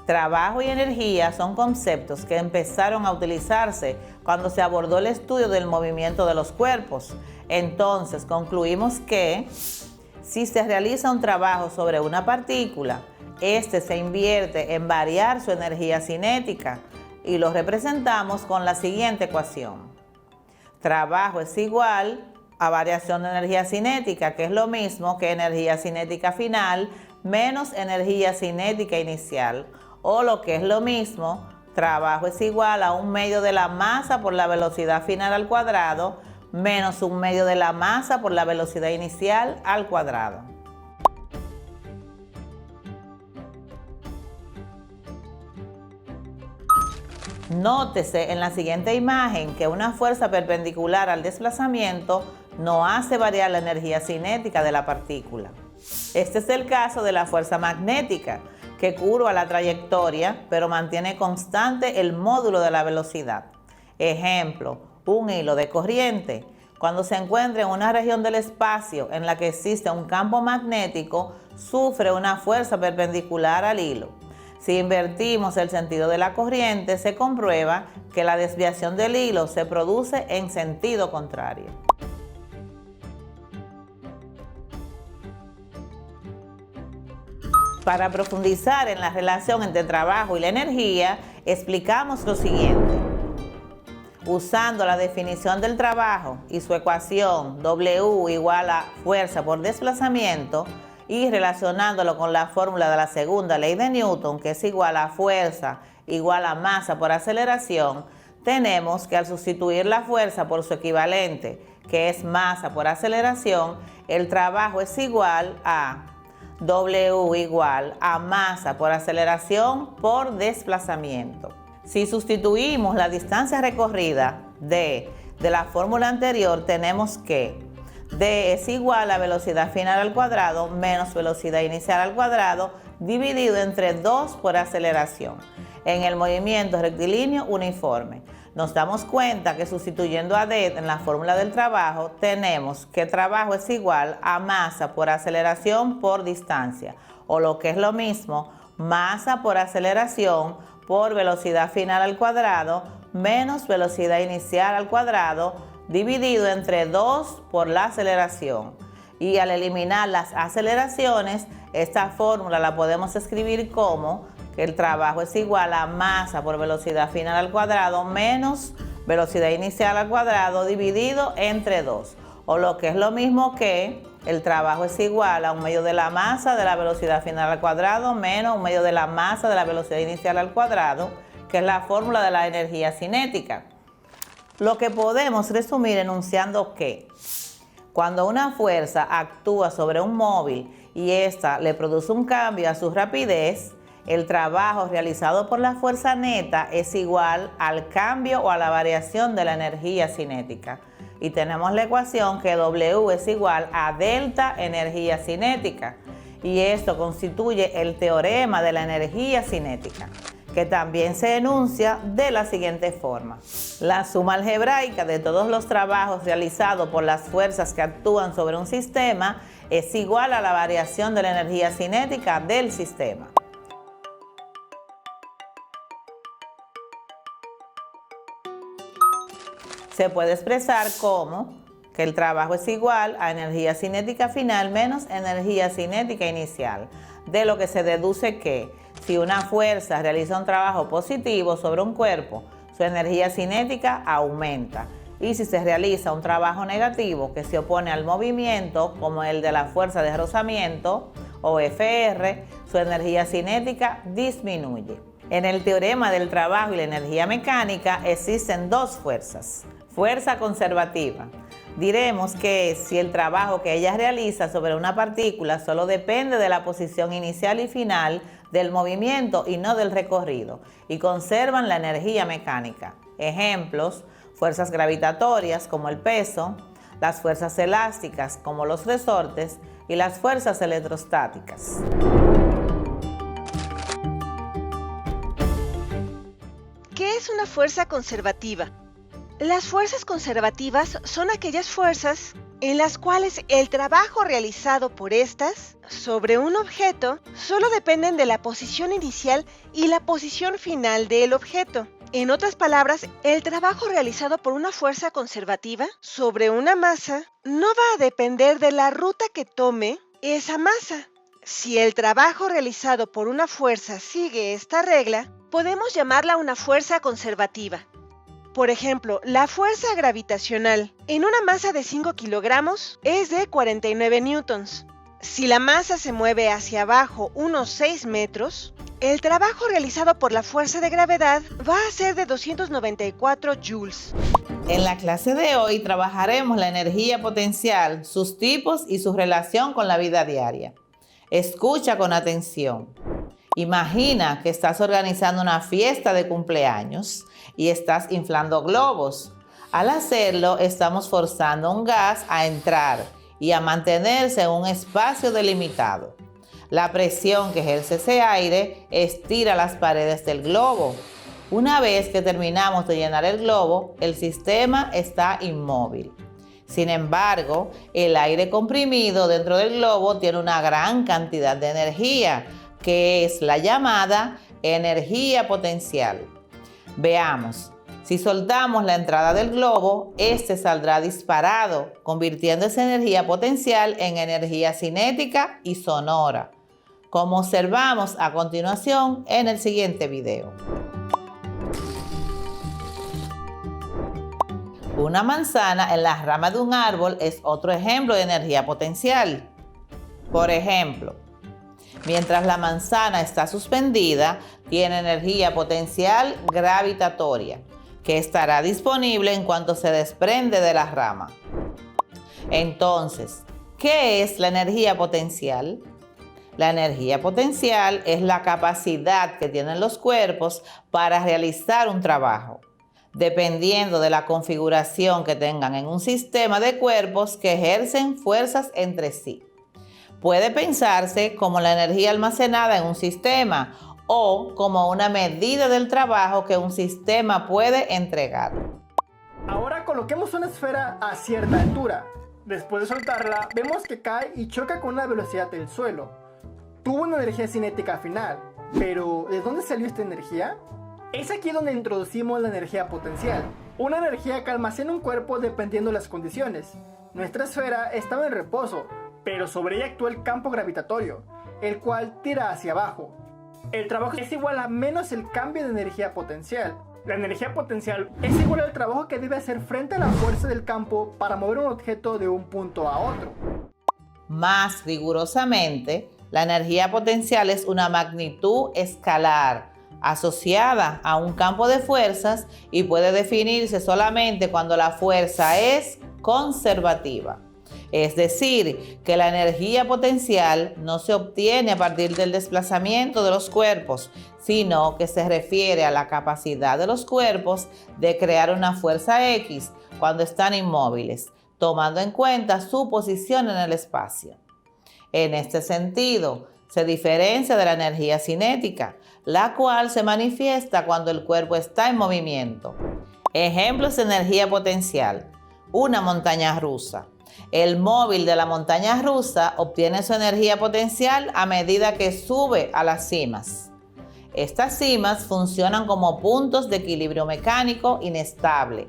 G: Trabajo y energía son conceptos que empezaron a utilizarse cuando se abordó el estudio del movimiento de los cuerpos. Entonces concluimos que si se realiza un trabajo sobre una partícula, este se invierte en variar su energía cinética y lo representamos con la siguiente ecuación. Trabajo es igual a variación de energía cinética, que es lo mismo que energía cinética final menos energía cinética inicial, o lo que es lo mismo, trabajo es igual a 1/2 de la masa por la velocidad final al cuadrado menos 1/2 de la masa por la velocidad inicial al cuadrado. Nótese en la siguiente imagen que una fuerza perpendicular al desplazamiento no hace variar la energía cinética de la partícula. Este es el caso de la fuerza magnética, que curva la trayectoria, pero mantiene constante el módulo de la velocidad. Ejemplo, un hilo de corriente. Cuando se encuentra en una región del espacio en la que existe un campo magnético, sufre una fuerza perpendicular al hilo. Si invertimos el sentido de la corriente, se comprueba que la desviación del hilo se produce en sentido contrario. Para profundizar en la relación entre trabajo y la energía, explicamos lo siguiente. Usando la definición del trabajo y su ecuación W igual a fuerza por desplazamiento y relacionándolo con la fórmula de la segunda ley de Newton, que es igual a fuerza igual a masa por aceleración, tenemos que al sustituir la fuerza por su equivalente, que es masa por aceleración, el trabajo es igual a W igual a masa por aceleración por desplazamiento. Si sustituimos la distancia recorrida D de la fórmula anterior, tenemos que D es igual a velocidad final al cuadrado menos velocidad inicial al cuadrado dividido entre 2 por aceleración. En el movimiento rectilíneo uniforme, nos damos cuenta que sustituyendo a D en la fórmula del trabajo, tenemos que trabajo es igual a masa por aceleración por distancia, o lo que es lo mismo, masa por aceleración por velocidad final al cuadrado menos velocidad inicial al cuadrado dividido entre 2 por la aceleración. Y al eliminar las aceleraciones, esta fórmula la podemos escribir como que el trabajo es igual a masa por velocidad final al cuadrado menos velocidad inicial al cuadrado dividido entre 2. O lo que es lo mismo que el trabajo es igual a 1/2 de la masa de la velocidad final al cuadrado menos 1/2 de la masa de la velocidad inicial al cuadrado, que es la fórmula de la energía cinética. Lo que podemos resumir enunciando que cuando una fuerza actúa sobre un móvil y ésta le produce un cambio a su rapidez, el trabajo realizado por la fuerza neta es igual al cambio o a la variación de la energía cinética. Y tenemos la ecuación que W es igual a delta energía cinética. Y esto constituye el teorema de la energía cinética, que también se enuncia de la siguiente forma. La suma algebraica de todos los trabajos realizados por las fuerzas que actúan sobre un sistema es igual a la variación de la energía cinética del sistema. Se puede expresar como que el trabajo es igual a energía cinética final menos energía cinética inicial, de lo que se deduce que si una fuerza realiza un trabajo positivo sobre un cuerpo, su energía cinética aumenta. Y si se realiza un trabajo negativo que se opone al movimiento, como el de la fuerza de rozamiento o FR, su energía cinética disminuye. En el teorema del trabajo y la energía mecánica existen dos fuerzas. Fuerza conservativa. Diremos que si el trabajo que ella realiza sobre una partícula solo depende de la posición inicial y final del movimiento y no del recorrido, y conservan la energía mecánica. Ejemplos: fuerzas gravitatorias como el peso, las fuerzas elásticas como los resortes y las fuerzas electrostáticas.
K: ¿Qué es una fuerza conservativa? Las fuerzas conservativas son aquellas fuerzas en las cuales el trabajo realizado por estas sobre un objeto solo dependen de la posición inicial y la posición final del objeto. En otras palabras, el trabajo realizado por una fuerza conservativa sobre una masa no va a depender de la ruta que tome esa masa. Si el trabajo realizado por una fuerza sigue esta regla, podemos llamarla una fuerza conservativa. Por ejemplo, la fuerza gravitacional en una masa de 5 kilogramos es de 49 newtons. Si la masa se mueve hacia abajo unos 6 metros, el trabajo realizado por la fuerza de gravedad va a ser de 294 joules.
G: En la clase de hoy trabajaremos la energía potencial, sus tipos y su relación con la vida diaria. Escucha con atención. Imagina que estás organizando una fiesta de cumpleaños y estás inflando globos. Al hacerlo, estamos forzando un gas a entrar y a mantenerse en un espacio delimitado. La presión que ejerce ese aire estira las paredes del globo. Una vez que terminamos de llenar el globo, el sistema está inmóvil. Sin embargo, el aire comprimido dentro del globo tiene una gran cantidad de energía, que es la llamada energía potencial. Veamos, si soltamos la entrada del globo, este saldrá disparado, convirtiendo esa energía potencial en energía cinética y sonora, como observamos a continuación en el siguiente video. Una manzana en la rama de un árbol es otro ejemplo de energía potencial. Por ejemplo, mientras la manzana está suspendida, tiene energía potencial gravitatoria, que estará disponible en cuanto se desprende de la rama. Entonces, ¿qué es la energía potencial? La energía potencial es la capacidad que tienen los cuerpos para realizar un trabajo, dependiendo de la configuración que tengan en un sistema de cuerpos que ejercen fuerzas entre sí. Puede pensarse como la energía almacenada en un sistema o como una medida del trabajo que un sistema puede entregar.
L: Ahora coloquemos una esfera a cierta altura. Después de soltarla, vemos que cae y choca con una velocidad del suelo. Tuvo una energía cinética final, pero ¿de dónde salió esta energía? Es aquí donde introducimos la energía potencial, una energía que almacena un cuerpo dependiendo de las condiciones. Nuestra esfera estaba en reposo, pero sobre ella actúa el campo gravitatorio, el cual tira hacia abajo. El trabajo es igual a menos el cambio de energía potencial. La energía potencial es igual al trabajo que debe hacer frente a la fuerza del campo para mover un objeto de un punto a otro.
G: Más rigurosamente, la energía potencial es una magnitud escalar asociada a un campo de fuerzas y puede definirse solamente cuando la fuerza es conservativa. Es decir, que la energía potencial no se obtiene a partir del desplazamiento de los cuerpos, sino que se refiere a la capacidad de los cuerpos de crear una fuerza X cuando están inmóviles, tomando en cuenta su posición en el espacio. En este sentido, se diferencia de la energía cinética, la cual se manifiesta cuando el cuerpo está en movimiento. Ejemplos de energía potencial: una montaña rusa. El móvil de la montaña rusa obtiene su energía potencial a medida que sube a las cimas. Estas cimas funcionan como puntos de equilibrio mecánico inestable.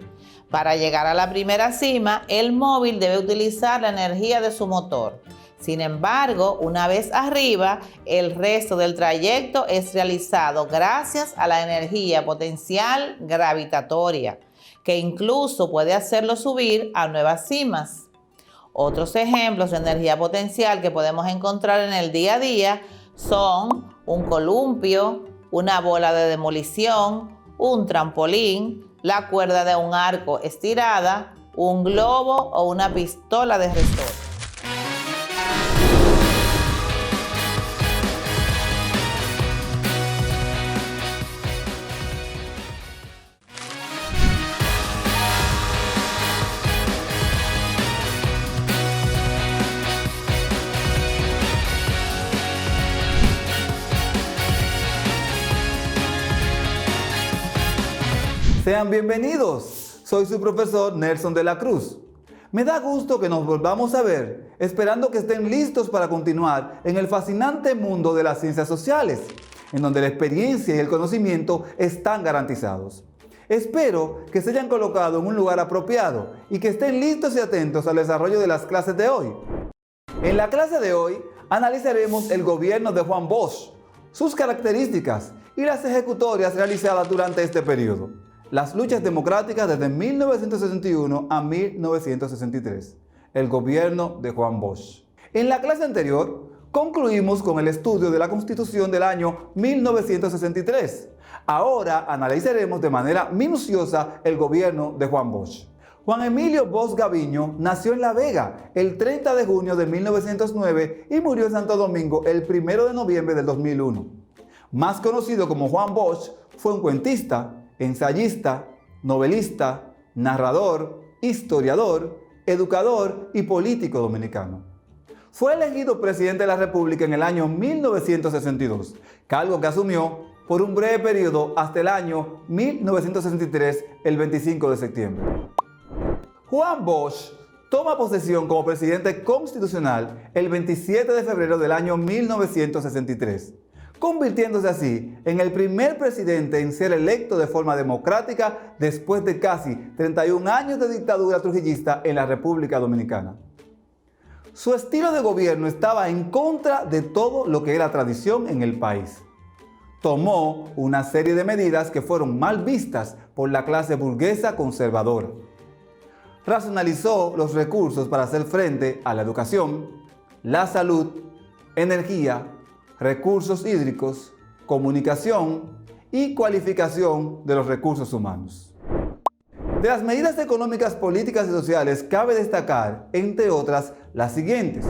G: Para llegar a la primera cima, el móvil debe utilizar la energía de su motor. Sin embargo, una vez arriba, el resto del trayecto es realizado gracias a la energía potencial gravitatoria, que incluso puede hacerlo subir a nuevas cimas. Otros ejemplos de energía potencial que podemos encontrar en el día a día son un columpio, una bola de demolición, un trampolín, la cuerda de un arco estirada, un globo o una pistola de resorte.
M: Sean bienvenidos, soy su profesor Nelson de la Cruz. Me da gusto que nos volvamos a ver, esperando que estén listos para continuar en el fascinante mundo de las ciencias sociales, en donde la experiencia y el conocimiento están garantizados. Espero que se hayan colocado en un lugar apropiado y que estén listos y atentos al desarrollo de las clases de hoy. En la clase de hoy analizaremos el gobierno de Juan Bosch, sus características y las ejecutorias realizadas durante este periodo. Las luchas democráticas desde 1961 a 1963. El gobierno de Juan Bosch. En la clase anterior, concluimos con el estudio de la Constitución del año 1963. Ahora analizaremos de manera minuciosa el gobierno de Juan Bosch. Juan Emilio Bosch Gaviño nació en La Vega el 30 de junio de 1909 y murió en Santo Domingo el 1 de noviembre del 2001. Más conocido como Juan Bosch, fue un cuentista, ensayista, novelista, narrador, historiador, educador y político dominicano. Fue elegido presidente de la República en el año 1962, cargo que asumió por un breve periodo hasta el año 1963, el 25 de septiembre. Juan Bosch toma posesión como presidente constitucional el 27 de febrero del año 1963. Convirtiéndose así en el primer presidente en ser electo de forma democrática después de casi 31 años de dictadura trujillista en la República Dominicana. Su estilo de gobierno estaba en contra de todo lo que era tradición en el país. Tomó una serie de medidas que fueron mal vistas por la clase burguesa conservadora. Racionalizó los recursos para hacer frente a la educación, la salud, energía, recursos hídricos, comunicación y cualificación de los recursos humanos. De las medidas económicas, políticas y sociales cabe destacar, entre otras, las siguientes.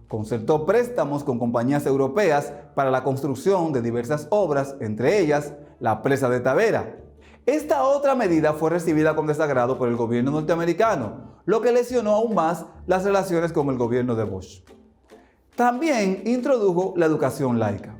M: Concertó préstamos con compañías europeas para la construcción de diversas obras, entre ellas la presa de Tavera. Esta otra medida fue recibida con desagrado por el gobierno norteamericano, lo que lesionó aún más las relaciones con el gobierno de Bush. También introdujo la educación laica.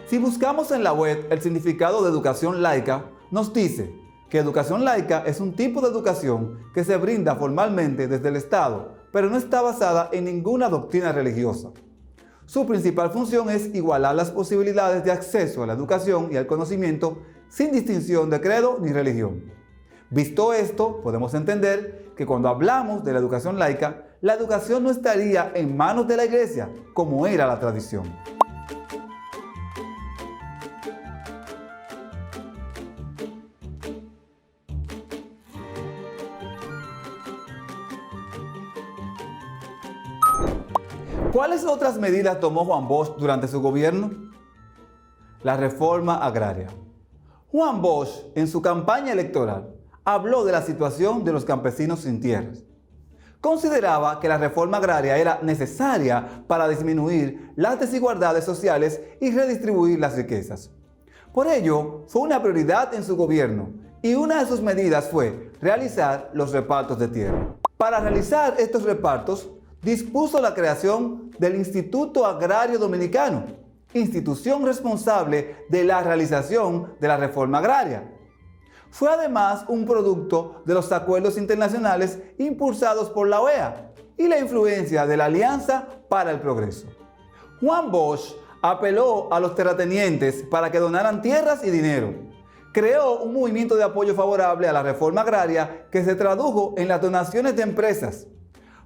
M: Si buscamos en la web el significado de educación laica, nos dice que educación laica es un tipo de educación que se brinda formalmente desde el Estado, pero no está basada en ninguna doctrina religiosa. Su principal función es igualar las posibilidades de acceso a la educación y al conocimiento sin distinción de credo ni religión. Visto esto, podemos entender que cuando hablamos de la educación laica, la educación no estaría en manos de la Iglesia, como era la tradición. ¿Cuáles otras medidas tomó Juan Bosch durante su gobierno? La reforma agraria. Juan Bosch, en su campaña electoral, habló de la situación de los campesinos sin tierras. Consideraba que la reforma agraria era necesaria para disminuir las desigualdades sociales y redistribuir las riquezas. Por ello, fue una prioridad en su gobierno y una de sus medidas fue realizar los repartos de tierra. Para realizar estos repartos, dispuso la creación del Instituto Agrario Dominicano, institución responsable de la realización de la reforma agraria. Fue además un producto de los acuerdos internacionales impulsados por la OEA y la influencia de la Alianza para el Progreso. Juan Bosch apeló a los terratenientes para que donaran tierras y dinero. Creó un movimiento de apoyo favorable a la reforma agraria que se tradujo en las donaciones de empresas,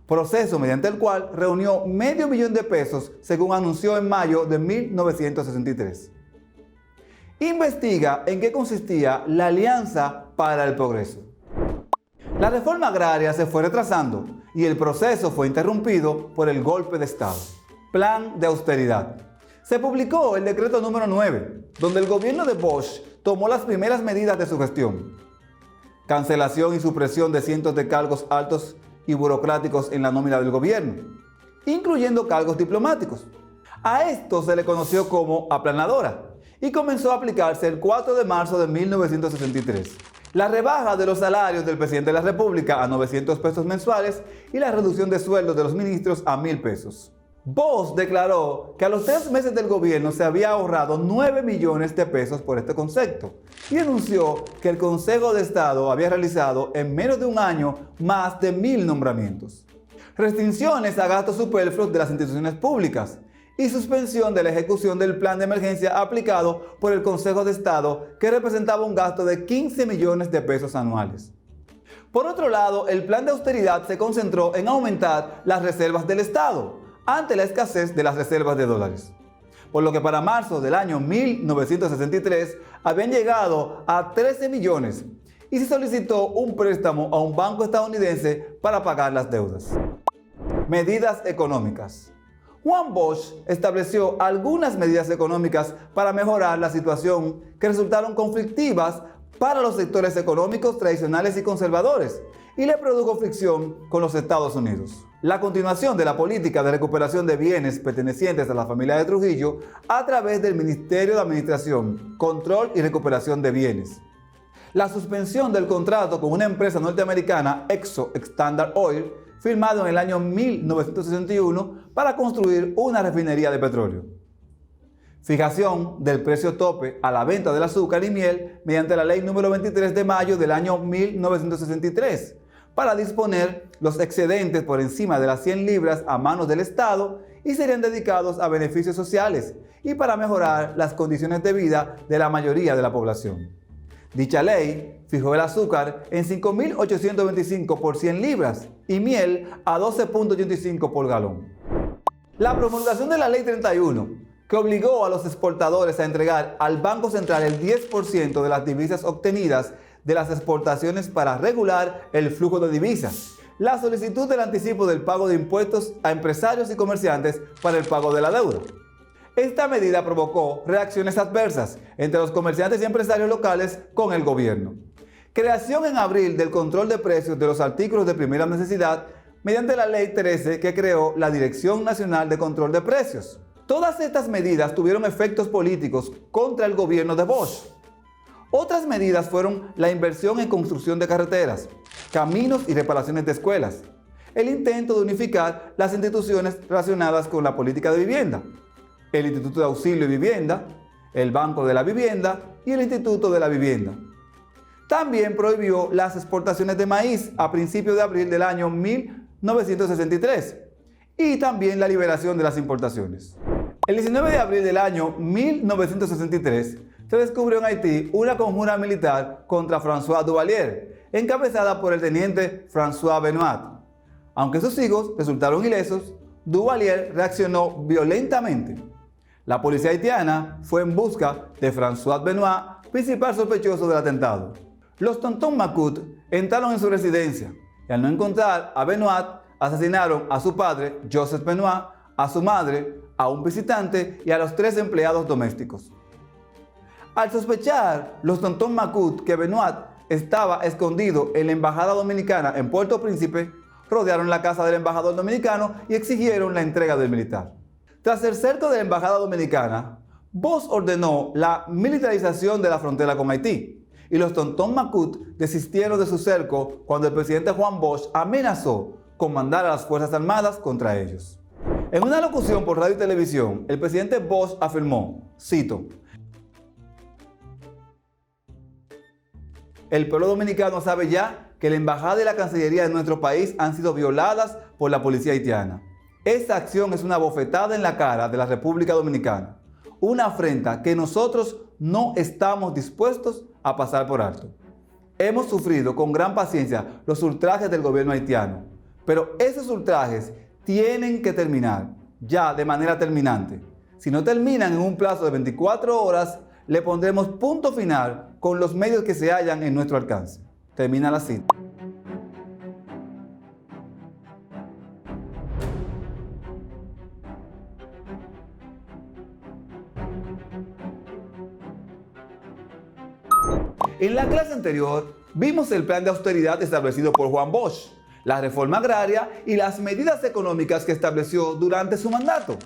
M: proceso mediante el cual reunió $500,000 de pesos, según anunció en mayo de 1963. Investiga en qué consistía la Alianza para el Progreso. La reforma agraria se fue retrasando y el proceso fue interrumpido por el golpe de Estado. Plan de austeridad. Se publicó el decreto número 9, donde el gobierno de Bosch tomó las primeras medidas de su gestión. Cancelación y supresión de cientos de cargos altos y burocráticos en la nómina del gobierno, incluyendo cargos diplomáticos. A esto se le conoció como aplanadora y comenzó a aplicarse el 4 de marzo de 1963. La rebaja de los salarios del presidente de la República a 900 pesos mensuales y la reducción de sueldos de los ministros a 1,000 pesos. Bosch declaró que a los 3 meses del gobierno se había ahorrado 9 millones de pesos por este concepto y anunció que el Consejo de Estado había realizado en menos de un año más de 1,000 nombramientos. Restricciones a gastos superfluos de las instituciones públicas y suspensión de la ejecución del plan de emergencia aplicado por el Consejo de Estado, que representaba un gasto de 15 millones de pesos anuales. Por otro lado, el plan de austeridad se concentró en aumentar las reservas del Estado ante la escasez de las reservas de dólares, por lo que para marzo del año 1963 habían llegado a 13 millones y se solicitó un préstamo a un banco estadounidense para pagar las deudas. Medidas económicas. Juan Bosch estableció algunas medidas económicas para mejorar la situación que resultaron conflictivas para los sectores económicos tradicionales y conservadores y le produjo fricción con los Estados Unidos. La continuación de la política de recuperación de bienes pertenecientes a la familia de Trujillo a través del Ministerio de Administración, Control y Recuperación de Bienes. La suspensión del contrato con una empresa norteamericana, Exxon Standard Oil, firmado en el año 1961 para construir una refinería de petróleo. Fijación del precio tope a la venta del azúcar y miel mediante la ley número 23 de mayo del año 1963, para disponer los excedentes por encima de las 100 libras a manos del Estado y serían dedicados a beneficios sociales y para mejorar las condiciones de vida de la mayoría de la población. Dicha ley fijó el azúcar en 5.825 por 100 libras y miel a 12.85 por galón. La promulgación de la Ley 31, que obligó a los exportadores a entregar al Banco Central el 10% de las divisas obtenidas de las exportaciones para regular el flujo de divisas, la solicitud del anticipo del pago de impuestos a empresarios y comerciantes para el pago de la deuda. Esta medida provocó reacciones adversas entre los comerciantes y empresarios locales con el gobierno. Creación en abril del control de precios de los artículos de primera necesidad mediante la Ley 13 que creó la Dirección Nacional de Control de Precios. Todas estas medidas tuvieron efectos políticos contra el gobierno de Bosch. Otras medidas fueron la inversión en construcción de carreteras, caminos y reparaciones de escuelas, el intento de unificar las instituciones relacionadas con la política de vivienda, el Instituto de Auxilio y Vivienda, el Banco de la Vivienda y el Instituto de la Vivienda. También prohibió las exportaciones de maíz a principios de abril del año 1963 y también la liberación de las importaciones. El 19 de abril del año 1963 se descubrió en Haití una conjura militar contra François Duvalier, encabezada por el teniente François Benoit. Aunque sus hijos resultaron ilesos, Duvalier reaccionó violentamente. La policía haitiana fue en busca de François Benoit, principal sospechoso del atentado. Los Tonton Macoute entraron en su residencia y al no encontrar a Benoit, asesinaron a su padre, Joseph Benoit, a su madre, a un visitante y a los 3 empleados domésticos. Al sospechar los Tonton Macoute que Benoit estaba escondido en la embajada dominicana en Puerto Príncipe, rodearon la casa del embajador dominicano y exigieron la entrega del militar. Tras el cerco de la embajada dominicana, Bosch ordenó la militarización de la frontera con Haití y los Tonton Macoute desistieron de su cerco cuando el presidente Juan Bosch amenazó con mandar a las Fuerzas Armadas contra ellos. En una locución por radio y televisión, el presidente Bosch afirmó, cito, "El pueblo dominicano sabe ya que la embajada y la cancillería de nuestro país han sido violadas por la policía haitiana. Esta acción es una bofetada en la cara de la República Dominicana, una afrenta que nosotros no estamos dispuestos a pasar por alto. Hemos sufrido con gran paciencia los ultrajes del gobierno haitiano, pero esos ultrajes tienen que terminar, ya de manera terminante. Si no terminan en un plazo de 24 horas, le pondremos punto final con los medios que se hallan en nuestro alcance". Termina la cita. En la clase anterior vimos el plan de austeridad establecido por Juan Bosch, la reforma agraria y las medidas económicas que estableció durante su mandato.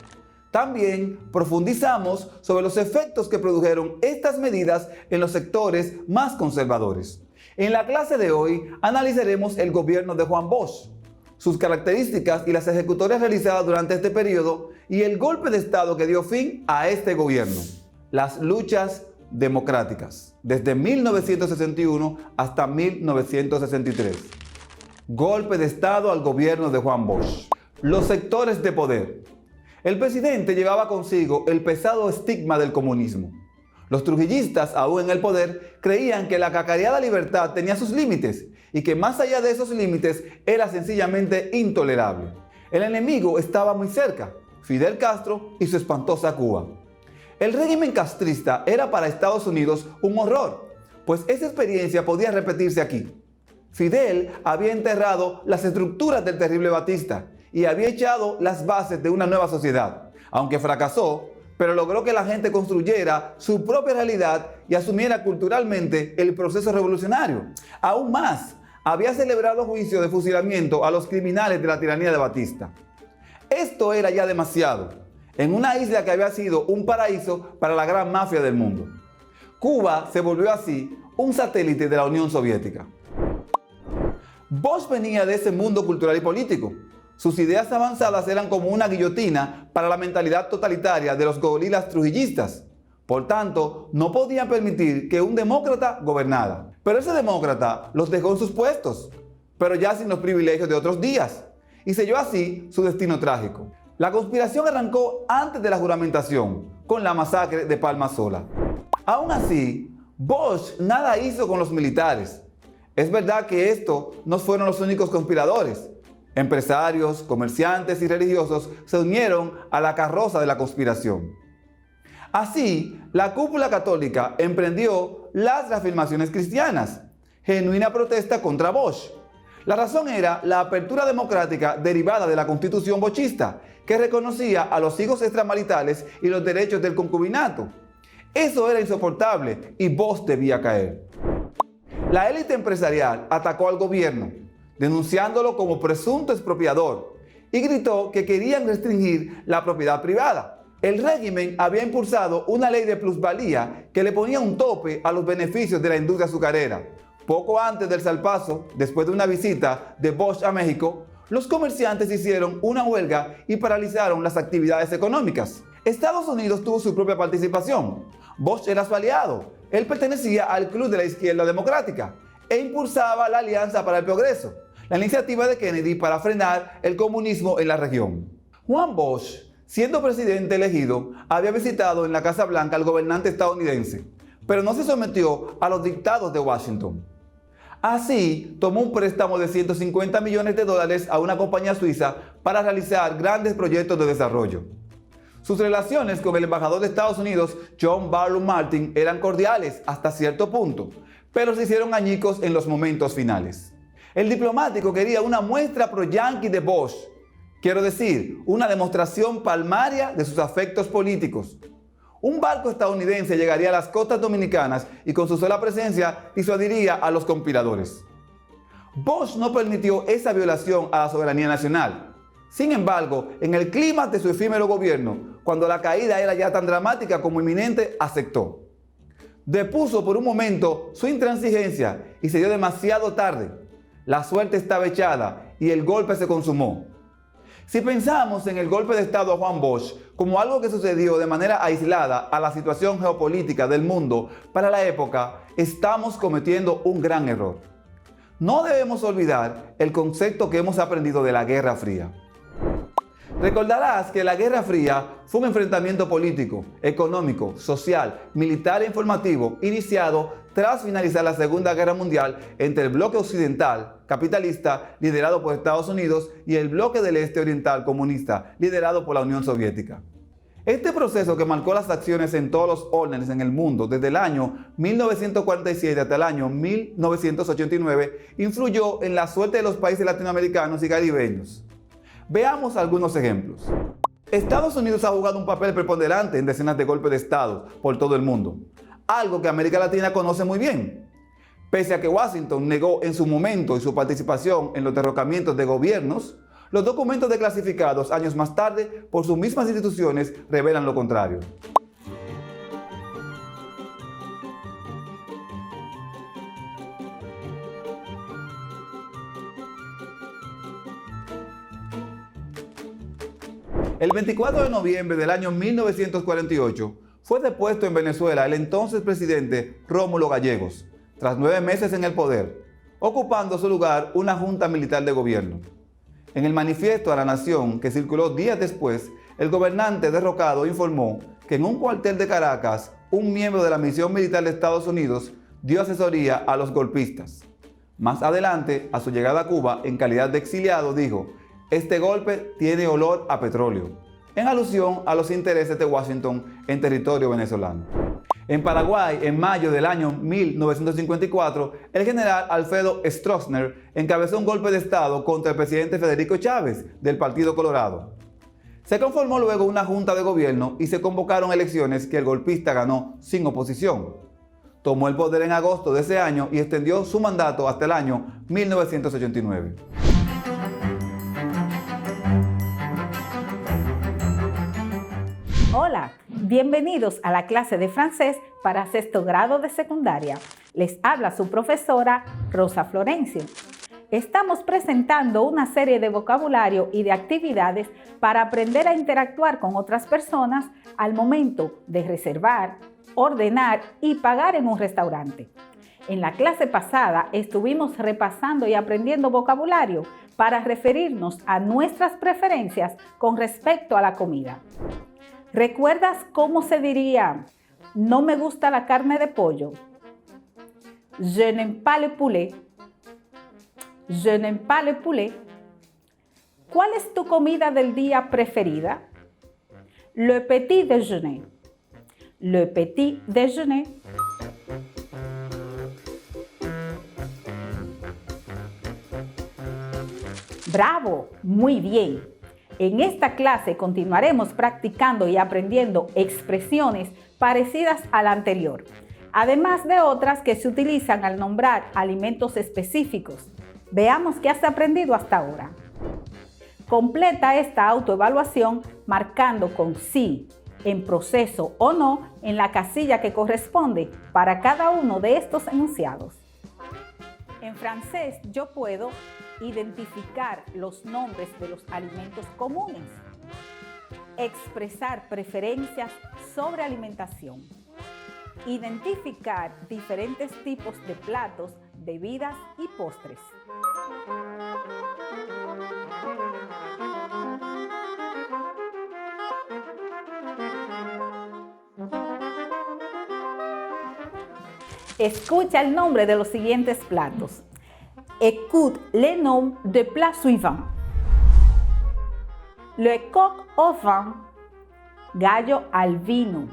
M: También profundizamos sobre los efectos que produjeron estas medidas en los sectores más conservadores. En la clase de hoy analizaremos el gobierno de Juan Bosch, sus características y las ejecutorias realizadas durante este periodo y el golpe de Estado que dio fin a este gobierno. Las luchas democráticas, desde 1961 hasta 1963. Golpe de Estado al gobierno de Juan Bosch. Los sectores de poder. El presidente llevaba consigo el pesado estigma del comunismo. Los trujillistas, aún en el poder, creían que la cacareada libertad tenía sus límites y que más allá de esos límites era sencillamente intolerable. El enemigo estaba muy cerca, Fidel Castro y su espantosa Cuba. El régimen castrista era para Estados Unidos un horror, pues esa experiencia podía repetirse aquí. Fidel había enterrado las estructuras del terrible Batista y había echado las bases de una nueva sociedad, aunque fracasó, pero logró que la gente construyera su propia realidad y asumiera culturalmente el proceso revolucionario. Aún más, había celebrado juicio de fusilamiento a los criminales de la tiranía de Batista. Esto era ya demasiado, en una isla que había sido un paraíso para la gran mafia del mundo. Cuba se volvió así un satélite de la Unión Soviética. Bosch venía de ese mundo cultural y político. Sus ideas avanzadas eran como una guillotina para la mentalidad totalitaria de los gorilas trujillistas. Por tanto, no podían permitir que un demócrata gobernara. Pero ese demócrata los dejó en sus puestos, pero ya sin los privilegios de otros días, y selló así su destino trágico. La conspiración arrancó antes de la juramentación, con la masacre de Palma Sola. Aún así, Bosch nada hizo con los militares. Es verdad que estos no fueron los únicos conspiradores. Empresarios, comerciantes y religiosos se unieron a la carroza de la conspiración. Así, la cúpula católica emprendió las reafirmaciones cristianas, genuina protesta contra Bosch. La razón era la apertura democrática derivada de la constitución bochista, que reconocía a los hijos extramaritales y los derechos del concubinato. Eso era insoportable y Bosch debía caer. La élite empresarial atacó al gobierno, denunciándolo como presunto expropiador, y gritó que querían restringir la propiedad privada. El régimen había impulsado una ley de plusvalía que le ponía un tope a los beneficios de la industria azucarera. Poco antes del salpazo, después de una visita de Bosch a México, los comerciantes hicieron una huelga y paralizaron las actividades económicas. Estados Unidos tuvo su propia participación. Bosch era su aliado. Él pertenecía al Club de la Izquierda Democrática e impulsaba la Alianza para el Progreso, la iniciativa de Kennedy para frenar el comunismo en la región. Juan Bosch, siendo presidente elegido, había visitado en la Casa Blanca al gobernante estadounidense, pero no se sometió a los dictados de Washington. Así, tomó un préstamo de $150 millones a una compañía suiza para realizar grandes proyectos de desarrollo. Sus relaciones con el embajador de Estados Unidos, John Barlow Martin, eran cordiales hasta cierto punto, pero se hicieron añicos en los momentos finales. El diplomático quería una muestra pro-yanqui de Bosch, quiero decir, una demostración palmaria de sus afectos políticos. Un barco estadounidense llegaría a las costas dominicanas y con su sola presencia disuadiría a los conspiradores. Bosch no permitió esa violación a la soberanía nacional. Sin embargo, en el clima de su efímero gobierno, cuando la caída era ya tan dramática como inminente, aceptó. Depuso por un momento su intransigencia y se dio demasiado tarde. La suerte estaba echada y el golpe se consumó. Si pensamos en el golpe de Estado a Juan Bosch como algo que sucedió de manera aislada a la situación geopolítica del mundo para la época, estamos cometiendo un gran error. No debemos olvidar el concepto que hemos aprendido de la Guerra Fría. Recordarás que la Guerra Fría fue un enfrentamiento político, económico, social, militar e informativo iniciado tras finalizar la Segunda Guerra Mundial entre el bloque occidental capitalista liderado por Estados Unidos y el bloque del este oriental comunista liderado por la Unión Soviética. Este proceso, que marcó las acciones en todos los órdenes en el mundo desde el año 1947 hasta el año 1989, influyó en la suerte de los países latinoamericanos y caribeños. Veamos algunos ejemplos. Estados Unidos ha jugado un papel preponderante en decenas de golpes de Estado por todo el mundo, algo que América Latina conoce muy bien. Pese a que Washington negó en su momento y su participación en los derrocamientos de gobiernos, los documentos desclasificados años más tarde por sus mismas instituciones revelan lo contrario. El 24 de noviembre del año 1948 fue depuesto en Venezuela el entonces presidente Rómulo Gallegos, tras 9 meses en el poder, ocupando su lugar una junta militar de gobierno. En el manifiesto a la nación que circuló días después, el gobernante derrocado informó que en un cuartel de Caracas, un miembro de la misión militar de Estados Unidos dio asesoría a los golpistas. Más adelante, a su llegada a Cuba en calidad de exiliado, dijo: "Este golpe tiene olor a petróleo", en alusión a los intereses de Washington en territorio venezolano. En Paraguay, en mayo del año 1954, el general Alfredo Stroessner encabezó un golpe de Estado contra el presidente Federico Chávez, del Partido Colorado. Se conformó luego una junta de gobierno y se convocaron elecciones que el golpista ganó sin oposición. Tomó el poder en agosto de ese año y extendió su mandato hasta el año 1989.
N: Hola, bienvenidos a la clase de francés para sexto grado de secundaria. Les habla su profesora Rosa Florencio. Estamos presentando una serie de vocabulario y de actividades para aprender a interactuar con otras personas al momento de reservar, ordenar y pagar en un restaurante. En la clase pasada estuvimos repasando y aprendiendo vocabulario para referirnos a nuestras preferencias con respecto a la comida. ¿Recuerdas cómo se diría "no me gusta la carne de pollo"? Je n'aime pas le poulet. Je n'aime pas le poulet. ¿Cuál es tu comida del día preferida? Le petit déjeuner. Le petit déjeuner. ¡Bravo! Muy bien. En esta clase continuaremos practicando y aprendiendo expresiones parecidas a la anterior, además de otras que se utilizan al nombrar alimentos específicos. Veamos qué has aprendido hasta ahora. Completa esta autoevaluación marcando con sí, en proceso o no en la casilla que corresponde para cada uno de estos enunciados. En francés yo puedo identificar los nombres de los alimentos comunes, expresar preferencias sobre alimentación, identificar diferentes tipos de platos, bebidas y postres. Escucha el nombre de los siguientes platos. Écoute les noms de plats suivants. Le coq au vin, gallo al vino.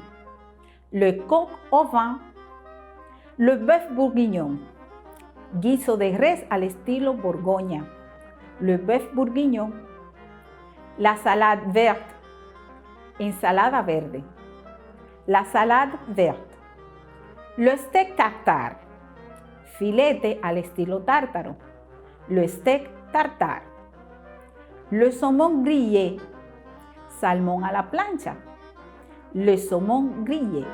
N: Le coq au vin. Le bœuf bourguignon, guiso de res al estilo Borgoña. Le bœuf bourguignon. La salade verte, ensalada verde. La salade verte. Le steak tartare, filete al estilo tártaro. Le steak tartare. Le saumon grillé, salmón a la plancha. Le saumon grillé.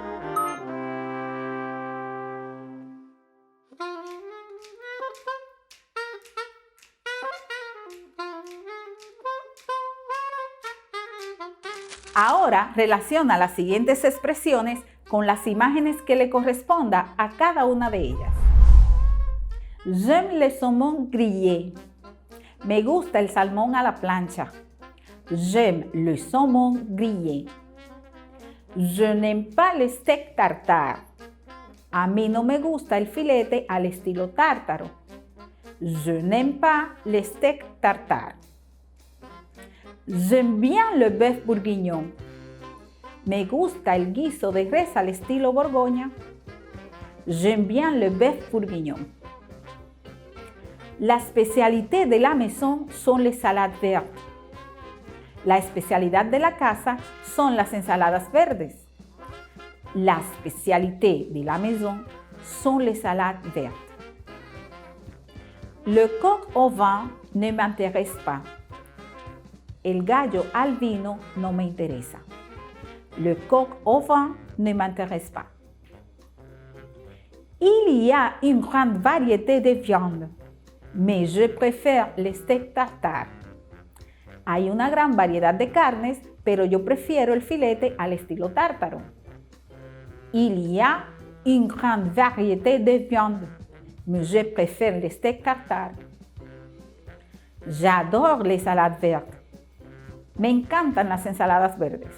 N: Ahora relaciona las siguientes expresiones con las imágenes que le corresponda a cada una de ellas. J'aime le saumon grillé. Me gusta el salmón a la plancha. J'aime le saumon grillé. Je n'aime pas le steak tartare. A mí no me gusta el filete al estilo tártaro. Je n'aime pas le steak tartare. J'aime bien le bœuf bourguignon. Me gusta el guiso de res al estilo Borgoña. J'aime bien le bœuf bourguignon. La spécialité de la maison son les salades vertes. La especialidad de la casa son las ensaladas verdes. La spécialité de la maison son les salades vertes. Le coq au vin ne m'intéresse pas. El gallo al vino no me interesa. Le coq au vin ne m'intéresse pas. Il y a une grande variété de viande, mais je préfère le steak tartare. Hay una gran variedad de carnes, pero yo prefiero el filete al estilo tártaro. Il y a une grande variété de viande, mais je préfère le steak tartare. J'adore les salades vertes. Me encantan las ensaladas verdes.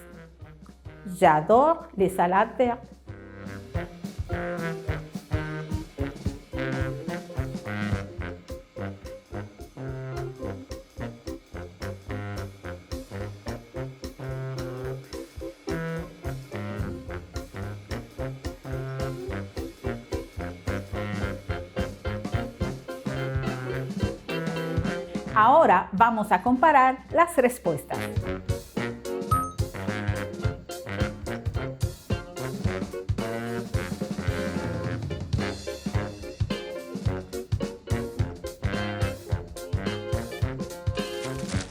N: J'adore les salades vertes. Ahora vamos a comparar las respuestas.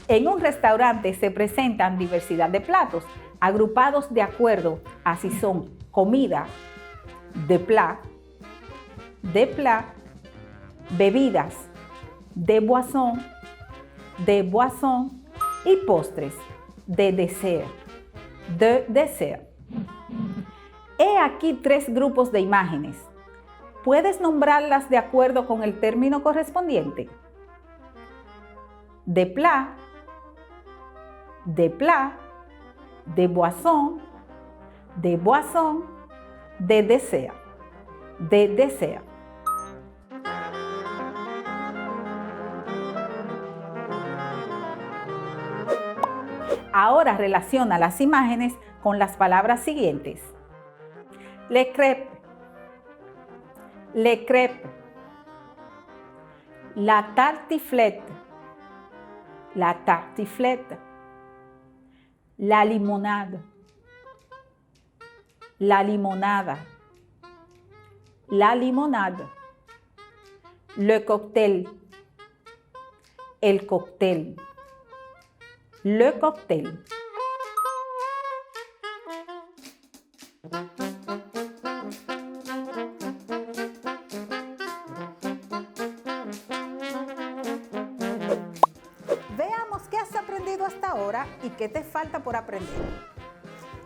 N: En un restaurante se presentan diversidad de platos, agrupados de acuerdo a si son comida, de plat, bebidas, de boisson y postres, de dessert. He aquí 3 grupos de imágenes. ¿Puedes nombrarlas de acuerdo con el término correspondiente? De plat, de boisson, de dessert. Ahora relaciona las imágenes con las palabras siguientes. Le crêpe, la tartiflette, la tartiflette, la limonade, la limonada, la limonade, le cocktail, el cocktail, le cocktail. Veamos qué has aprendido hasta ahora y qué te falta por aprender.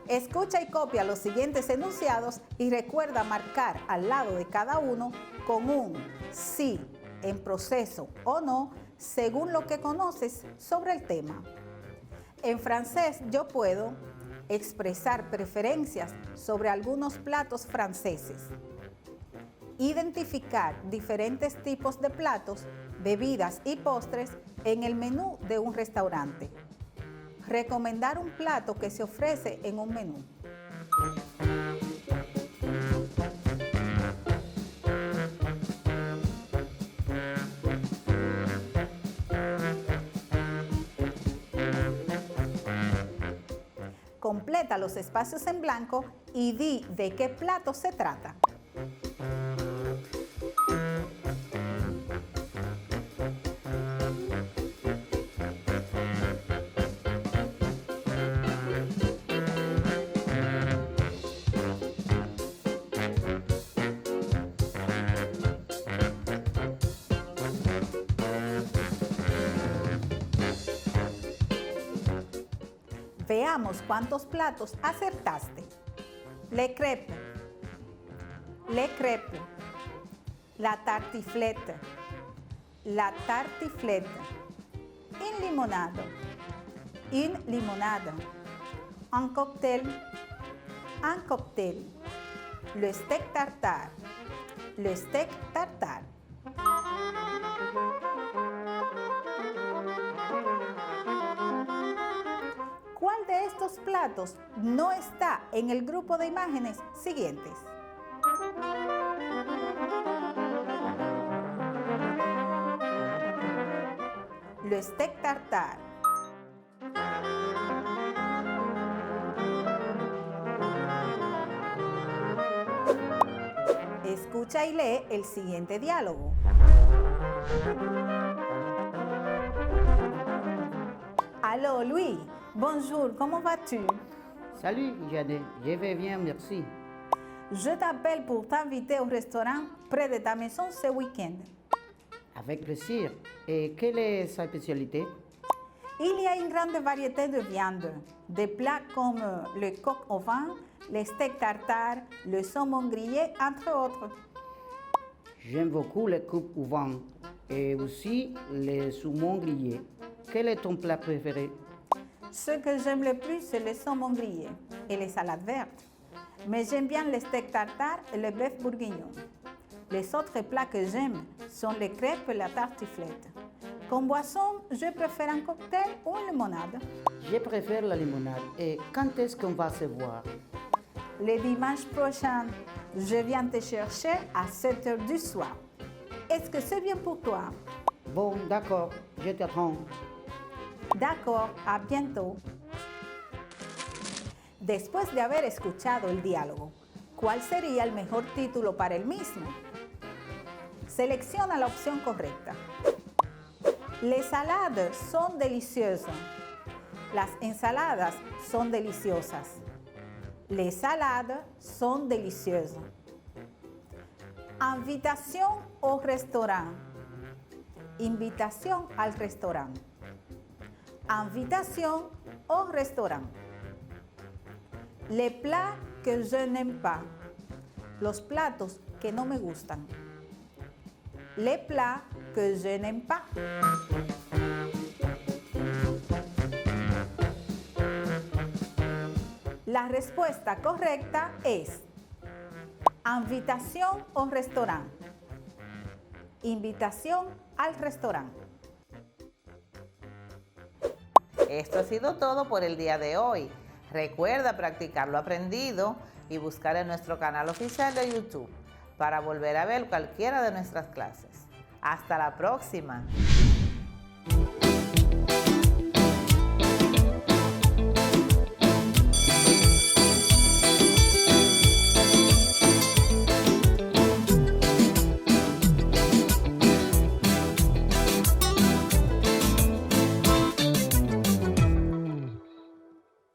N: Escucha y copia los siguientes enunciados y recuerda marcar al lado de cada uno con un sí, en proceso o no, según lo que conoces sobre el tema. En francés yo puedo expresar preferencias sobre algunos platos franceses, identificar diferentes tipos de platos, bebidas y postres en el menú de un restaurante, recomendar un plato que se ofrece en un menú. Completa los espacios en blanco y di de qué plato se trata. Veamos cuántos platos acertaste. Les crêpes, la tartiflette, une limonade, un cocktail, le steak tartare, ¿Cuál de estos platos no está en el grupo de imágenes siguientes? Le steak tartare, escucha y lee el siguiente diálogo. Allô, Louis. Bonjour, comment vas-tu?
O: Salut, Janet. Je vais bien, merci.
N: Je t'appelle pour t'inviter au restaurant près de ta maison ce week-end.
O: Avec plaisir. Et quelle est sa spécialité?
N: Il y a une grande variété de viandes, des plats comme le coq au vin, le steak tartare, le saumon grillé, entre autres.
O: J'aime beaucoup le coq au vin et aussi le saumon grillé. Quel est ton plat préféré?
N: Ce que j'aime le plus, c'est le saumon grillé et les salades vertes. Mais j'aime bien le steak tartare et le bœuf bourguignon. Les autres plats que j'aime sont les crêpes et la tartiflette. Comme boisson, je préfère un cocktail ou une limonade.
O: Je préfère la limonade. Et quand est-ce qu'on va se voir?
N: Le dimanche prochain, je viens te chercher à 7h du soir. Est-ce que c'est bien pour toi?
O: Bon, d'accord, je t'attends.
N: D'accord, a bientôt. Después de haber escuchado el diálogo, ¿cuál sería el mejor título para el mismo? Selecciona la opción correcta. Les salades son délicieuses. Las ensaladas son deliciosas. Les salades son délicieuses. Invitation au restaurant. Invitación al restaurante. Invitation au restaurant. Les plats que je n'aime pas. Los platos que no me gustan. Les plats que je n'aime pas. La respuesta correcta es invitación au restaurant. Invitación al restaurante.
G: Esto ha sido todo por el día de hoy. Recuerda practicar lo aprendido y buscar en nuestro canal oficial de YouTube para volver a ver cualquiera de nuestras clases. ¡Hasta la próxima!